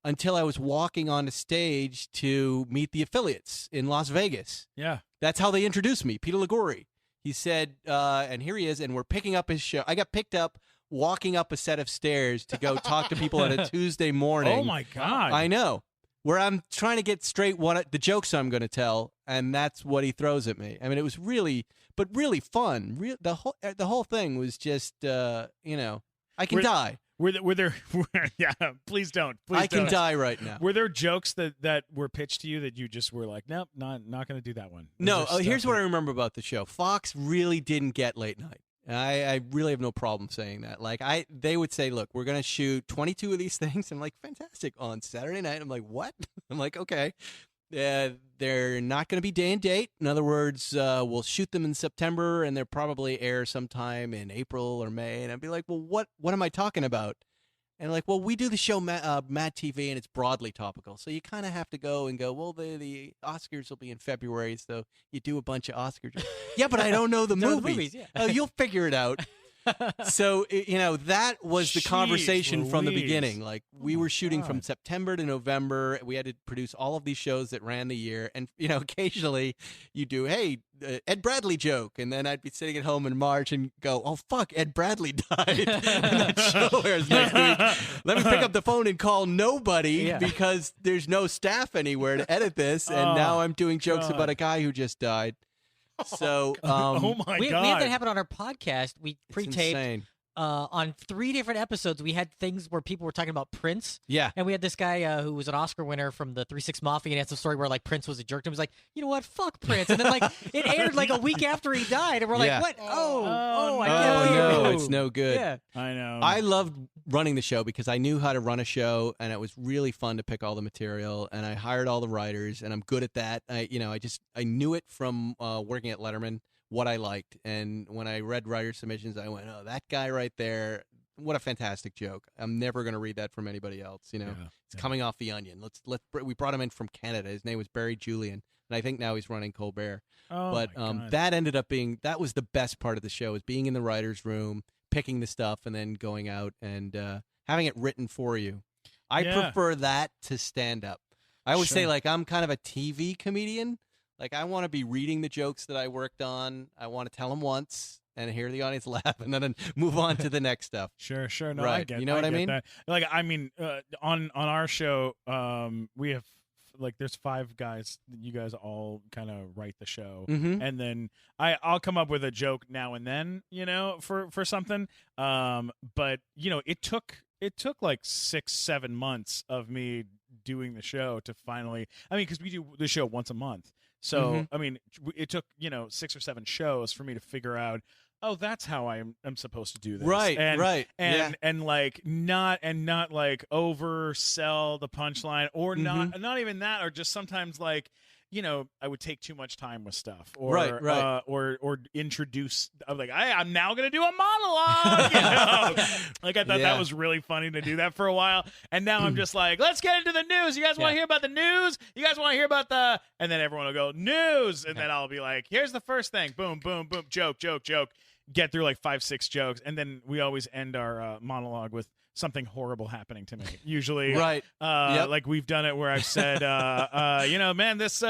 until I was walking on the stage to meet the affiliates in Las Vegas. Yeah. That's how they introduced me, Peter Liguri. He said, and here he is, and we're picking up his show. I got picked up walking up a set of stairs to go talk to people on a Tuesday morning. Oh, my God. I know. Where I'm trying to get straight the jokes I'm going to tell, and that's what he throws at me. It was really fun. The whole thing was just, I can die. Were there yeah, please don't. I can die right now. Were there jokes that were pitched to you that you just were like, nope, not going to do that one? No, here's what I remember about the show. Fox really didn't get late night. I really have no problem saying that. They would say, look, we're going to shoot 22 of these things. I'm like, fantastic. On Saturday night, I'm like, what? I'm like, okay. They're not going to be day and date. In other words, we'll shoot them in September, and they'll probably air sometime in April or May. And I'd be like, well, what am I talking about? And like, well, we do the show Mad TV, and it's broadly topical. So you kind of have to go, well, the Oscars will be in February, so you do a bunch of Oscar jokes. Yeah, but I don't know the movies. Yeah. Oh, you'll figure it out. So, that was the conversation from the beginning. Like, we were shooting from September to November. We had to produce all of these shows that ran the year. And, occasionally you do, hey, Ed Bradley joke. And then I'd be sitting at home in March and go, oh, fuck, Ed Bradley died. And that show airs next week. Let me pick up the phone and call nobody because there's no staff anywhere to edit this. And now I'm doing jokes about a guy who just died. So, oh my we God. had that happen on our podcast. We pre-taped insane. On 3 different episodes. We had things where people were talking about Prince. Yeah. And we had this guy who was an Oscar winner from the 3 6 Mafia, and he had some story where like Prince was a jerk. And he was like, you know what? Fuck Prince. And then like it aired like a week after he died, and we're like, what? I can't believe no, it. it's no good. Yeah. I know. I loved running the show because I knew how to run a show, and it was really fun to pick all the material. And I hired all the writers, and I'm good at that. I knew it from working at Letterman what I liked, and when I read writer submissions, I went, "Oh, that guy right there! What a fantastic joke! I'm never going to read that from anybody else." It's coming off The Onion. We brought him in from Canada. His name was Barry Julian, and I think now he's running Colbert. But that ended up being was the best part of the show, is being in the writers' room, picking the stuff, and then going out and having it written for you. I prefer that to stand up. I always say, like, I'm kind of a TV comedian. Like, I want to be reading the jokes that I worked on. I want to tell them once and hear the audience laugh, and then move on to the next stuff. Sure. No, right. I get. You know what I mean? That. Like, I mean, on our show, we have like there's 5 guys. You guys all kind of write the show, and then I'll come up with a joke now and then, for something. But it took like 6-7 months of me doing the show to finally. I mean, because we do the show once a month. So, I mean, it took, 6 or 7 shows for me to figure out, oh, that's how I'm supposed to do this. Right, right. And like not like oversell the punchline, or not even that, or just sometimes like, I would take too much time with stuff, or right. Or introduce. I'm like, I'm now gonna do a monologue. Like I thought that was really funny to do that for a while, and now I'm just like, let's get into the news. You guys want to hear about the news? You guys want to hear about the? And then everyone will go news, and then I'll be like, here's the first thing. Boom, boom, boom. Joke. Get through like 5-6 jokes, and then we always end our monologue with something horrible happening to me. Usually, right? Like we've done it where I've said, man, this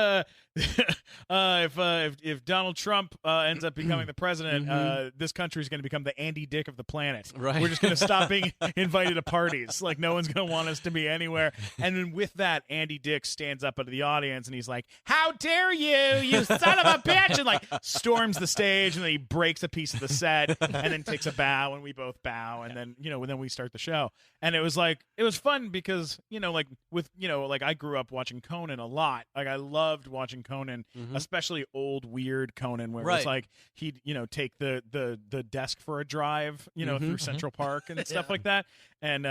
if Donald Trump ends up becoming the president, this country is going to become the Andy Dick of the planet. Right. We're just going to stop being invited to parties. Like no one's going to want us to be anywhere. And then with that, Andy Dick stands up into the audience and he's like, "How dare you son of a bitch!" and like storms the stage, and then he breaks a piece of the set, and then takes a bow, and we both bow, and then then we start the show. And it was fun because like with like I grew up watching Conan a lot. Like I loved watching Conan, especially old weird Conan, where it was like he'd take the desk for a drive through Central Park and stuff like that, and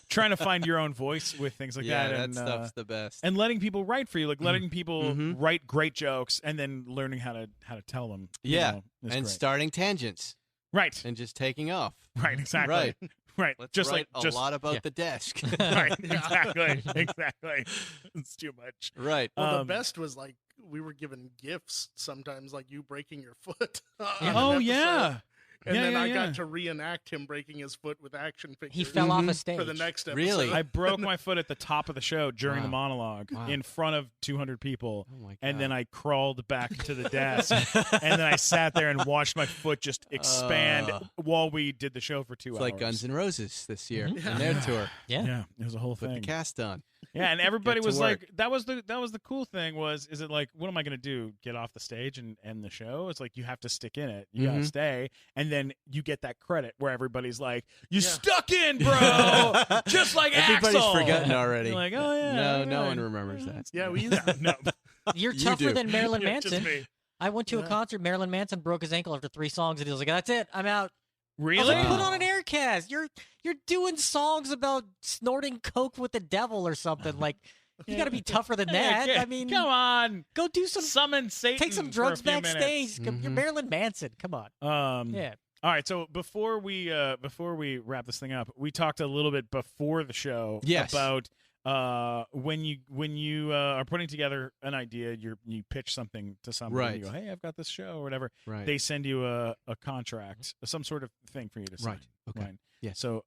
trying to find your own voice with things like that. And that stuff's the best. And letting people write for you, like letting people write great jokes, and then learning how to tell them. And great. starting tangents. Right. And just taking off. Right. Exactly. Right. Let's just write like a lot about the desk. Right. Exactly. It's too much. Right. Well, the best was like we were given gifts sometimes, like you breaking your foot. Oh yeah. And then I got to reenact him breaking his foot with action figures. He fell off a stage for the next episode. Really? I broke my foot at the top of the show during the monologue in front of 200 people. Oh my God. And then I crawled back to the desk. And then I sat there and watched my foot just expand while we did the show for 2 hours. It's like Guns N' Roses this year in their tour. Yeah, it was a whole Put thing. the cast on. Yeah, and everybody to was work. like, that was the cool thing is it like, what am I going to do? Get off the stage and end the show? It's like, you have to stick in it. You got to stay. And then you get that credit where everybody's like, you stuck in, bro. Just like Everybody's Axl. forgotten already. You're like, oh yeah. No one remembers that. Yeah, we used to. No. You're You tougher do. than Marilyn Yeah, just Manson. me. I went to a concert. Marilyn Manson broke his ankle after 3 songs, and he was like, "That's it, I'm out." I was Really? like, put on an Aircast. You're doing songs about snorting coke with the devil or something. Like, you got to be tougher than that. Yeah, I mean, come on. go do some, Summon Satan. take some for drugs a few backstage. minutes. You're Marilyn Manson. Come on. Yeah. All right, so before we wrap this thing up, we talked a little bit before the show about when you are putting together an idea, you pitch something to somebody, right. and you go, hey, I've got this show or whatever. Right. They send you a contract, some sort of thing for you to sign. Right. Okay. Right? Yeah. So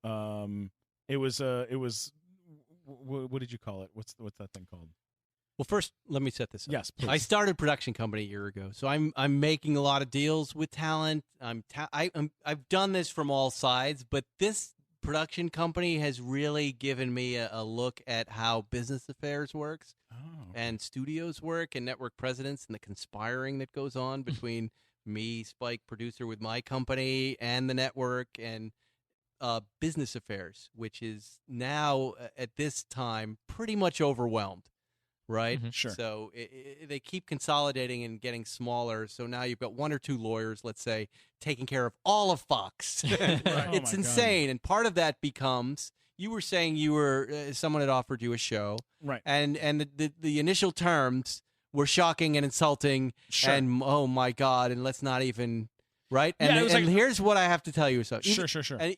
it was what did you call it? What's that thing called? Well, first, let me set this up. Yes, please. I started a production company a year ago, so I'm making a lot of deals with talent. I've done this from all sides, but this production company has really given me a look at how business affairs works and studios work and network presidents and the conspiring that goes on between me, Spike, producer with my company, and the network, and business affairs, which is now at this time pretty much overwhelmed. Right? Mm-hmm. Sure. So they keep consolidating and getting smaller. So now you've got one or two lawyers, let's say, taking care of all of Fox. It's insane. God. And part of that becomes, you were saying you were, someone had offered you a show. Right. And the initial terms were shocking and insulting. Sure. And, oh, my God, and let's not even... Right? Yeah, And here's what I have to tell you. So sure. And,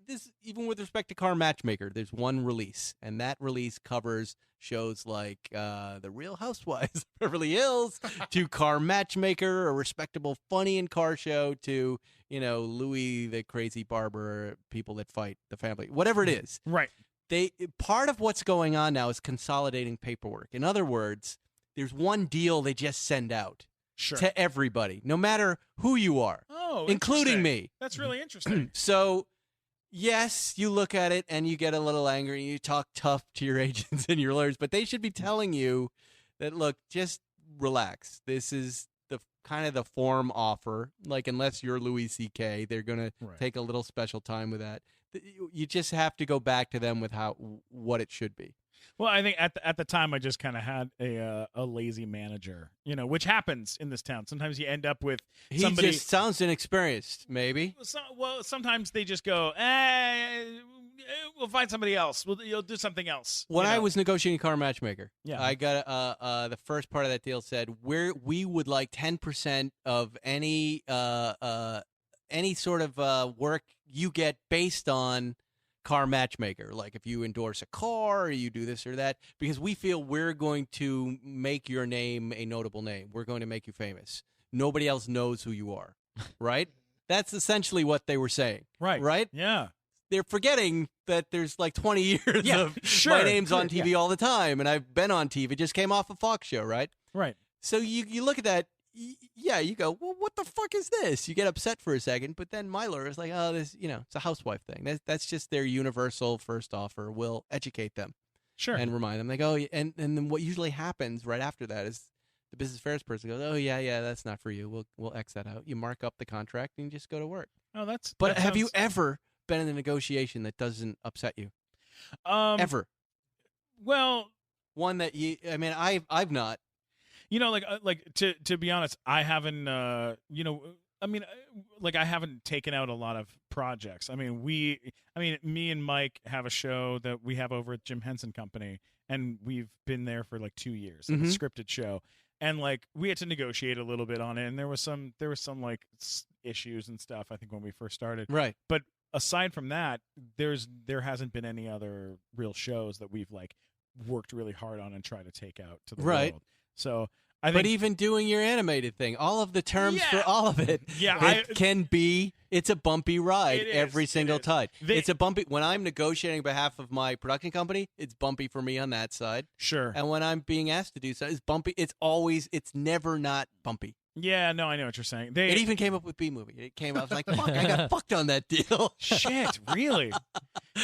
this, even with respect to Car Matchmaker, there's one release, and that release covers shows like The Real Housewives of Beverly Hills to Car Matchmaker, a respectable, funny and car show, to, Louis the Crazy Barber, people that fight the family, whatever it is. Right. Part of what's going on now is consolidating paperwork. In other words, there's one deal they just send out. Sure. To everybody, no matter who you are, including me. That's really interesting. So, yes, you look at it and you get a little angry and you talk tough to your agents and your lawyers, but they should be telling you that, look, just relax. This is the kind of the form offer. Like, unless you're Louis C.K., they're going to take a little special time with that. You just have to go back to them with what it should be. Well, I think at the time I just kind of had a lazy manager, which happens in this town. Sometimes you end up with somebody. He just sounds inexperienced, maybe. Well, sometimes they just go, we'll find somebody else. You'll do something else. When I was negotiating Car Matchmaker, yeah. I got the first part of that deal said we would like 10% of any sort of work you get based on Car Matchmaker, like if you endorse a car or you do this or that, because we feel we're going to make your name a notable name. We're going to make you famous. Nobody else knows who you are, right? That's essentially what they were saying. Right? Yeah. They're forgetting that there's like 20 years of my name's on TV all the time, and I've been on TV. It just came off a Fox show, right? Right. So you look at that. Yeah, you go, well, what the fuck is this? You get upset for a second, but then my lawyer is like, oh, this, it's a housewife thing. That's just their universal first offer. We'll educate them. Sure. And remind them. They go, and then what usually happens right after that is the business affairs person goes, oh, yeah, that's not for you. We'll X that out. You mark up the contract and you just go to work. Oh, But have you ever been in a negotiation that doesn't upset you? Ever? Well, one that I've not. Like to be honest, I haven't. I haven't taken out a lot of projects. Me and Mike have a show that we have over at Jim Henson Company, and we've been there for like 2 years. It's a scripted show, and we had to negotiate a little bit on it, and there was some like issues and stuff. I think when we first started, right. But aside from that, there hasn't been any other real shows that we've worked really hard on and tried to take out to the world. So I think, but even doing your animated thing, all of the terms for all of it, it's a bumpy ride every single time. It's a bumpy. When I'm negotiating on behalf of my production company, it's bumpy for me on that side. Sure. And when I'm being asked to do something, it's bumpy. It's never not bumpy. Yeah, no, I know what you're saying. It even came up with B-Movie. It came up, I was like, fuck, I got fucked on that deal. Shit, really?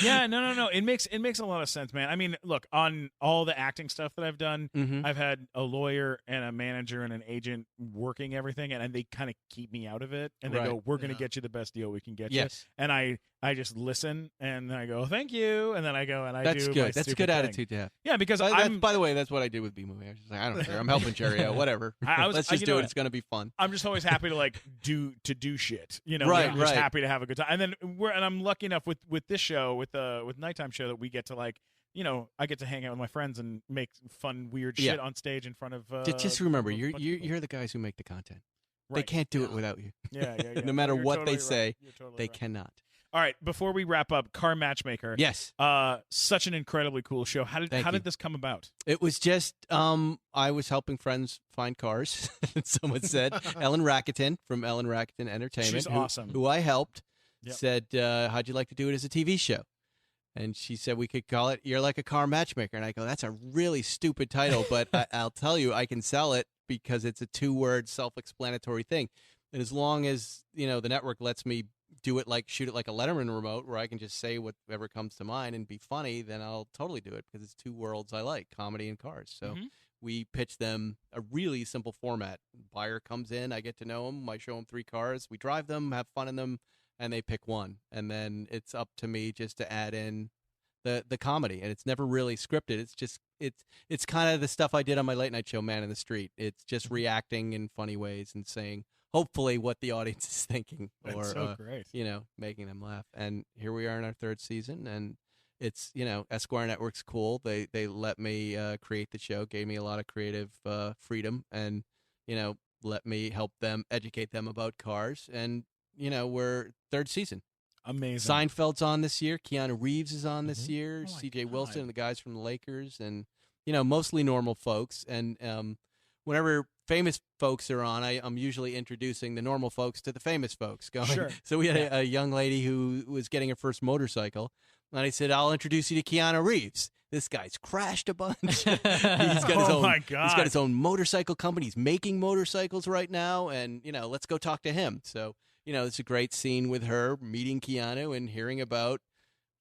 Yeah, no. It makes a lot of sense, man. Look, on all the acting stuff that I've done, I've had a lawyer and a manager and an agent working everything, and they kind of keep me out of it. And they go, we're going to get you the best deal we can get you. And I just listen, and then I go, thank you, and then I go and I do good. That's a good attitude to have. Yeah, because by the way, that's what I did with B-Movie. I was just like, I don't care. I'm helping Jerry out. Whatever. Let's just do it. It's going to be fun. I'm just always happy to do shit. Right, I'm just happy to have a good time. And then I'm lucky enough with this show, with Nighttime Show, that we get to I get to hang out with my friends and make fun, weird shit on stage in front of. Just remember, you're the guys who make the content. Right. They can't do it without you. Yeah. No matter You're what totally they say, right. You're totally they right. cannot. All right, before we wrap up, Car Matchmaker. Yes. Such an incredibly cool show. How did this come about? It was just I was helping friends find cars. Someone said Ellen Rakuten from Ellen Rakuten Entertainment, She's awesome. who I helped, Yep. said, "How'd you like to do it as a TV show?" And she said we could call it "You're Like a Car Matchmaker." And I go, "That's a really stupid title, but I'll tell you, I can sell it because it's a 2-word, self-explanatory thing. And as long as the network lets me shoot it like a Letterman remote, where I can just say whatever comes to mind and be funny, then I'll totally do it because it's 2 worlds I like, comedy and cars." So we pitched them a really simple format. Buyer comes in, I get to know him, I show him 3 cars, we drive them, have fun in them, and they pick one. And then it's up to me just to add in the comedy. And it's never really scripted. It's just it's kind of the stuff I did on my late night show, Man in the Street. It's just reacting in funny ways and saying hopefully what the audience is thinking, That's so great. Making them laugh. And here we are in our 3rd season, and it's Esquire Network's cool. They let me create the show, gave me a lot of creative freedom, and let me help them, educate them about cars. And we're 3rd season. Amazing. Seinfeld's on this year. Keanu Reeves is on this year. Oh my C.J. God. Wilson and the guys from the Lakers, and mostly normal folks. And whenever famous folks are on, I'm usually introducing the normal folks to the famous folks. Sure. So we had a young lady who was getting her first motorcycle, and I said, "I'll introduce you to Keanu Reeves. This guy's crashed a bunch. He's got his own. My God. He's got his own motorcycle company. He's making motorcycles right now, and let's go talk to him." So it's a great scene with her meeting Keanu and hearing about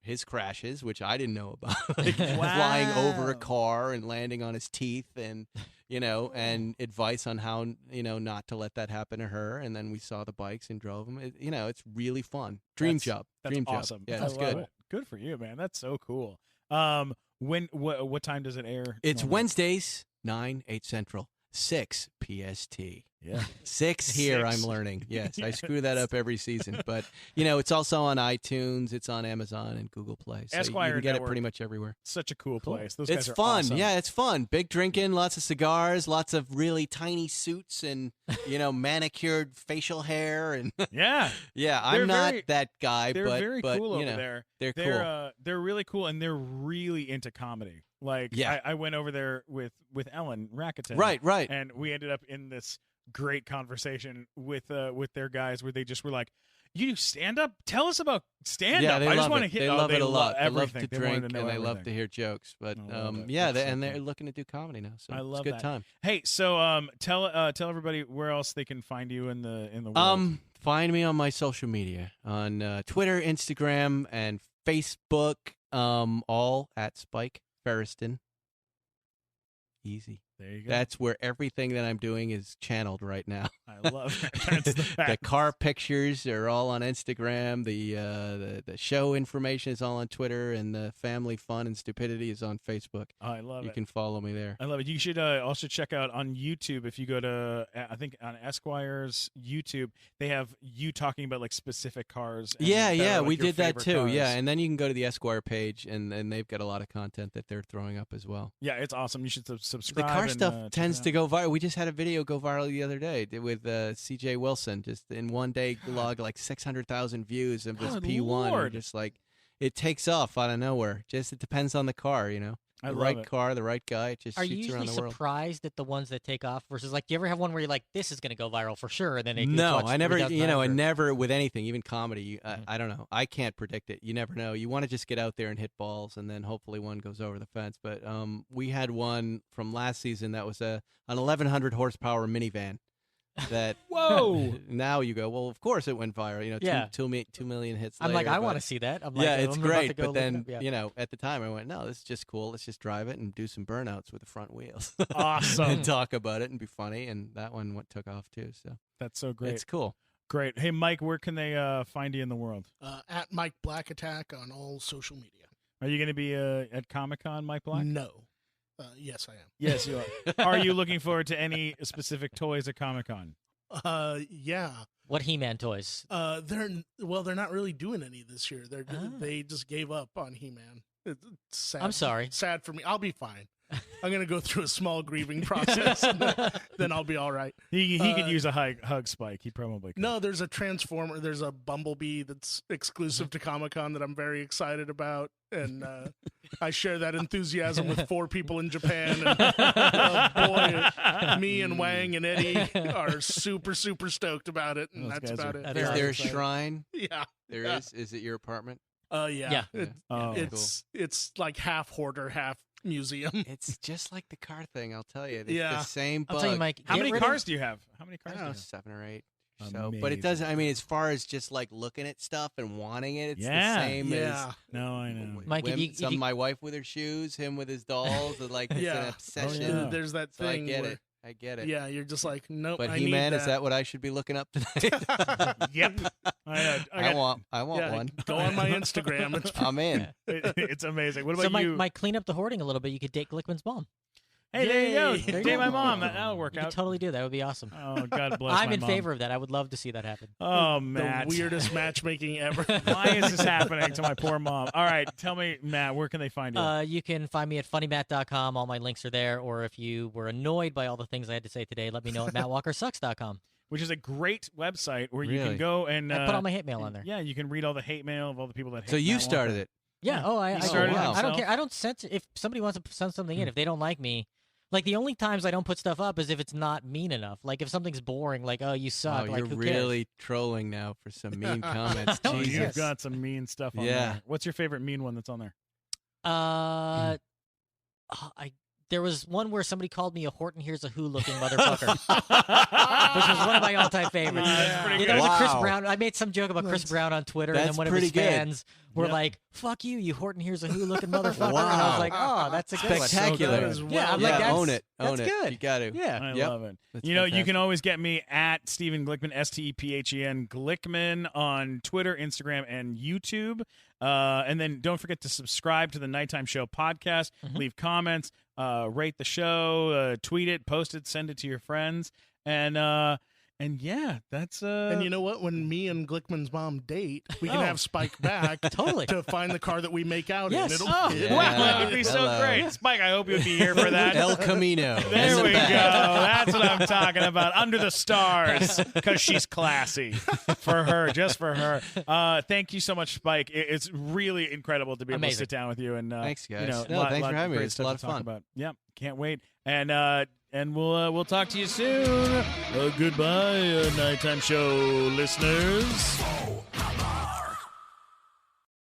his crashes, which I didn't know about, like flying over a car and landing on his teeth, and and advice on how not to let that happen to her. And then we saw the bikes and drove them. It's really fun. Dream job. That's Dream awesome. job. Yeah, I that's love good. it. Good for you, man. That's so cool. What time does it air? It's normally? Wednesdays, 8 Central, 6 PST. Yeah. 6 here, 6. I'm learning. Yes, I screw that up every season. But, it's also on iTunes. It's on Amazon and Google Play. So Esquire you can get Network. it pretty much everywhere. Such a cool place. Those It's guys are fun. awesome. Yeah, it's fun. Big drinking, lots of cigars, lots of really tiny suits and, manicured facial hair. And Yeah. yeah, They're I'm not very- that guy, They're but very cool over there. They're cool. They're really cool, and they're really into comedy. Like, Yeah. I went over there with Ellen Rakuten. Right. And we ended up in this great conversation with their guys where they just were like, "You do stand up? Tell us about stand Yeah, up. they I love just want to it. hit. They oh, love it a lot. They love Everything. to They wanted drink to know and they love everything. to hear jokes. But I love it. yeah, That's so and they're cool. looking to do comedy now. So I love it's a good that. time. Hey, so tell everybody where else they can find you in the world. Find me on my social media on Twitter, Instagram, and Facebook. All at Spike Feresten. Easy. There you go. That's where everything that I'm doing is channeled right now. I love it. That's the The fact. car pictures are all on Instagram. The show information is all on Twitter, and the family fun and stupidity is on Facebook. I love You it. can follow me there. I love it. You should also check out on YouTube. If you go to, I think on Esquire's YouTube, they have you talking about like specific cars. And Yeah, that are, like, we your did that favorite too. cars. Yeah, and then you can go to the Esquire page, and they've got a lot of content that they're throwing up as well. Yeah, it's awesome. You should The subscribe. car and, stuff check tends it to out. go viral. We just had a video go viral the other day with C.J. Wilson. Just in one day, logged like 600,000 views of this Good P1. Lord. Just like it takes off out of nowhere. Just it depends on the car, I The love right it. car, the right guy. It just Are you shoots around usually the world. surprised at the ones that take off versus like, do you ever have one where you're like, this is going to go viral for sure, and then it No, gets watched I never. 3,000 I times, or- never with anything, even comedy. I don't know. I can't predict it. You never know. You want to just get out there and hit balls, and then hopefully one goes over the fence. But we had one from last season that was an 1,100 horsepower minivan. That Whoa. now you go, well, of course it went viral. Yeah. 2 million hits. I'm later, like, I but- want to see that. I'm like, Yeah, it's I'm about to great. go But look it then, up. Yeah. at the time I went, no, this is just cool. Let's just drive it and do some burnouts with the front wheels. Awesome. And talk about it and be funny. And that one took off too. So That's so great. it's cool. Great. Hey, Mike, where can they find you in the world? At Mike Black Attack on all social media. Are you going to be at Comic-Con, Mike Black? No. Yes, I am. Yes, you are. Are you looking forward to any specific toys at Comic-Con? Yeah. What He-Man toys? They're not really doing any this year. Ah. They just gave up on He-Man. It's sad. I'm sorry. Sad for me. I'll be fine. I'm gonna go through a small grieving process, and then I'll be all right. He could use a hug, Spike. He probably could. No, there's a Transformer. There's a Bumblebee that's exclusive to Comic-Con that I'm very excited about, and I share that enthusiasm with 4 people in Japan. And, boy, me and Wang and Eddie are super, super stoked about it, and that's about it. Is there a shrine? Yeah, there is. Is it your apartment? Yeah. Yeah. It's like half hoarder, half museum. It's just like the car thing. I'll tell you. It's Yeah. the same bug. I'll tell you, Mike. How many cars do you have? How many I cars? don't know, do you 7 or 8. So, Amazing. but it doesn't. I mean, as far as just like looking at stuff and wanting it, it's Yeah. the same Yeah. as No, I know. Mike, if you- my wife with her shoes, him with his dolls. Like it's Yeah. an Oh, obsession. yeah. There's that So I thing. get where, it. I get it. Yeah, you're just like, nope. But I He-Man, need is that what I should be looking up tonight? Yep. I want Yeah, one. Go on my Instagram. It's I'm in. It's amazing. What about So, Mike, you? Mike, clean up the hoarding a little bit. You could date Glickman's mom. Hey, there you go. Yay. There you Date my go. mom. That'll work You could out. totally do that. It would be awesome. Oh, God bless I'm my in mom. favor of that. I would love to see that happen. Oh, the Matt. weirdest matchmaking ever. Why is this happening to my poor mom? All right, tell me, Matt, where can they find you? You can find me at funnymatt.com. All my links are there. Or if you were annoyed by all the things I had to say today, let me know at mattwalkersucks.com. Which is a great website where you Really? can go and I put all my hate mail on there. yeah, you can read all the hate mail of all the people that hate So you Matt started Walker. it. Yeah. Oh, I started it I don't himself? care. I don't censor. If somebody wants to send something in, if they don't like me, like the only times I don't put stuff up is if it's not mean enough. Like if something's boring, like you suck. Oh, like you're who really trolling now for some mean comments. Oh, You've Jesus. got some mean stuff on Yeah. there. What's your favorite mean one that's on there? cares? There was one where somebody called me a Horton Here's a Who looking motherfucker, which was one of my all-time favorites. That's pretty There good. was a Chris Wow. Brown. I made some joke about Chris Brown on Twitter, and That's then one of his pretty good. fans were Yep. like, "Fuck you, you Horton Here's a Who looking motherfucker," and I was Wow. like, "Oh, that's a good one." Spectacular. That is Yeah, I'm yeah, like, that's, own it. That's Own it. good. You got to. Yeah. I Yep. love it. That's You know, you fantastic. can always get me at Stephen Glickman, STEPHEN Glickman on Twitter, Instagram, and YouTube. And then don't forget to subscribe to the Nighttime Show podcast. Leave comments, rate the show, tweet it, post it, send it to your friends. And yeah, that's And you know what? When me and Glickman's mom date, we can Oh. have Spike back Totally. to find the car that we make out Yes. in. Oh, Yeah. wow, that would be so Hello. great. Spike, I hope you would be here for that. El Camino. There in the we go. back. That's what I'm talking about. Under the stars, because she's classy. For her, just for her. Thank you so much, Spike. It's really incredible to be able to Amazing. sit down with you. And Thanks, guys. You know, No, thanks for having me. great It's a stuff lot to of talk fun. About. Yeah, can't wait. And we'll talk to you soon. Goodbye, Nighttime Show listeners.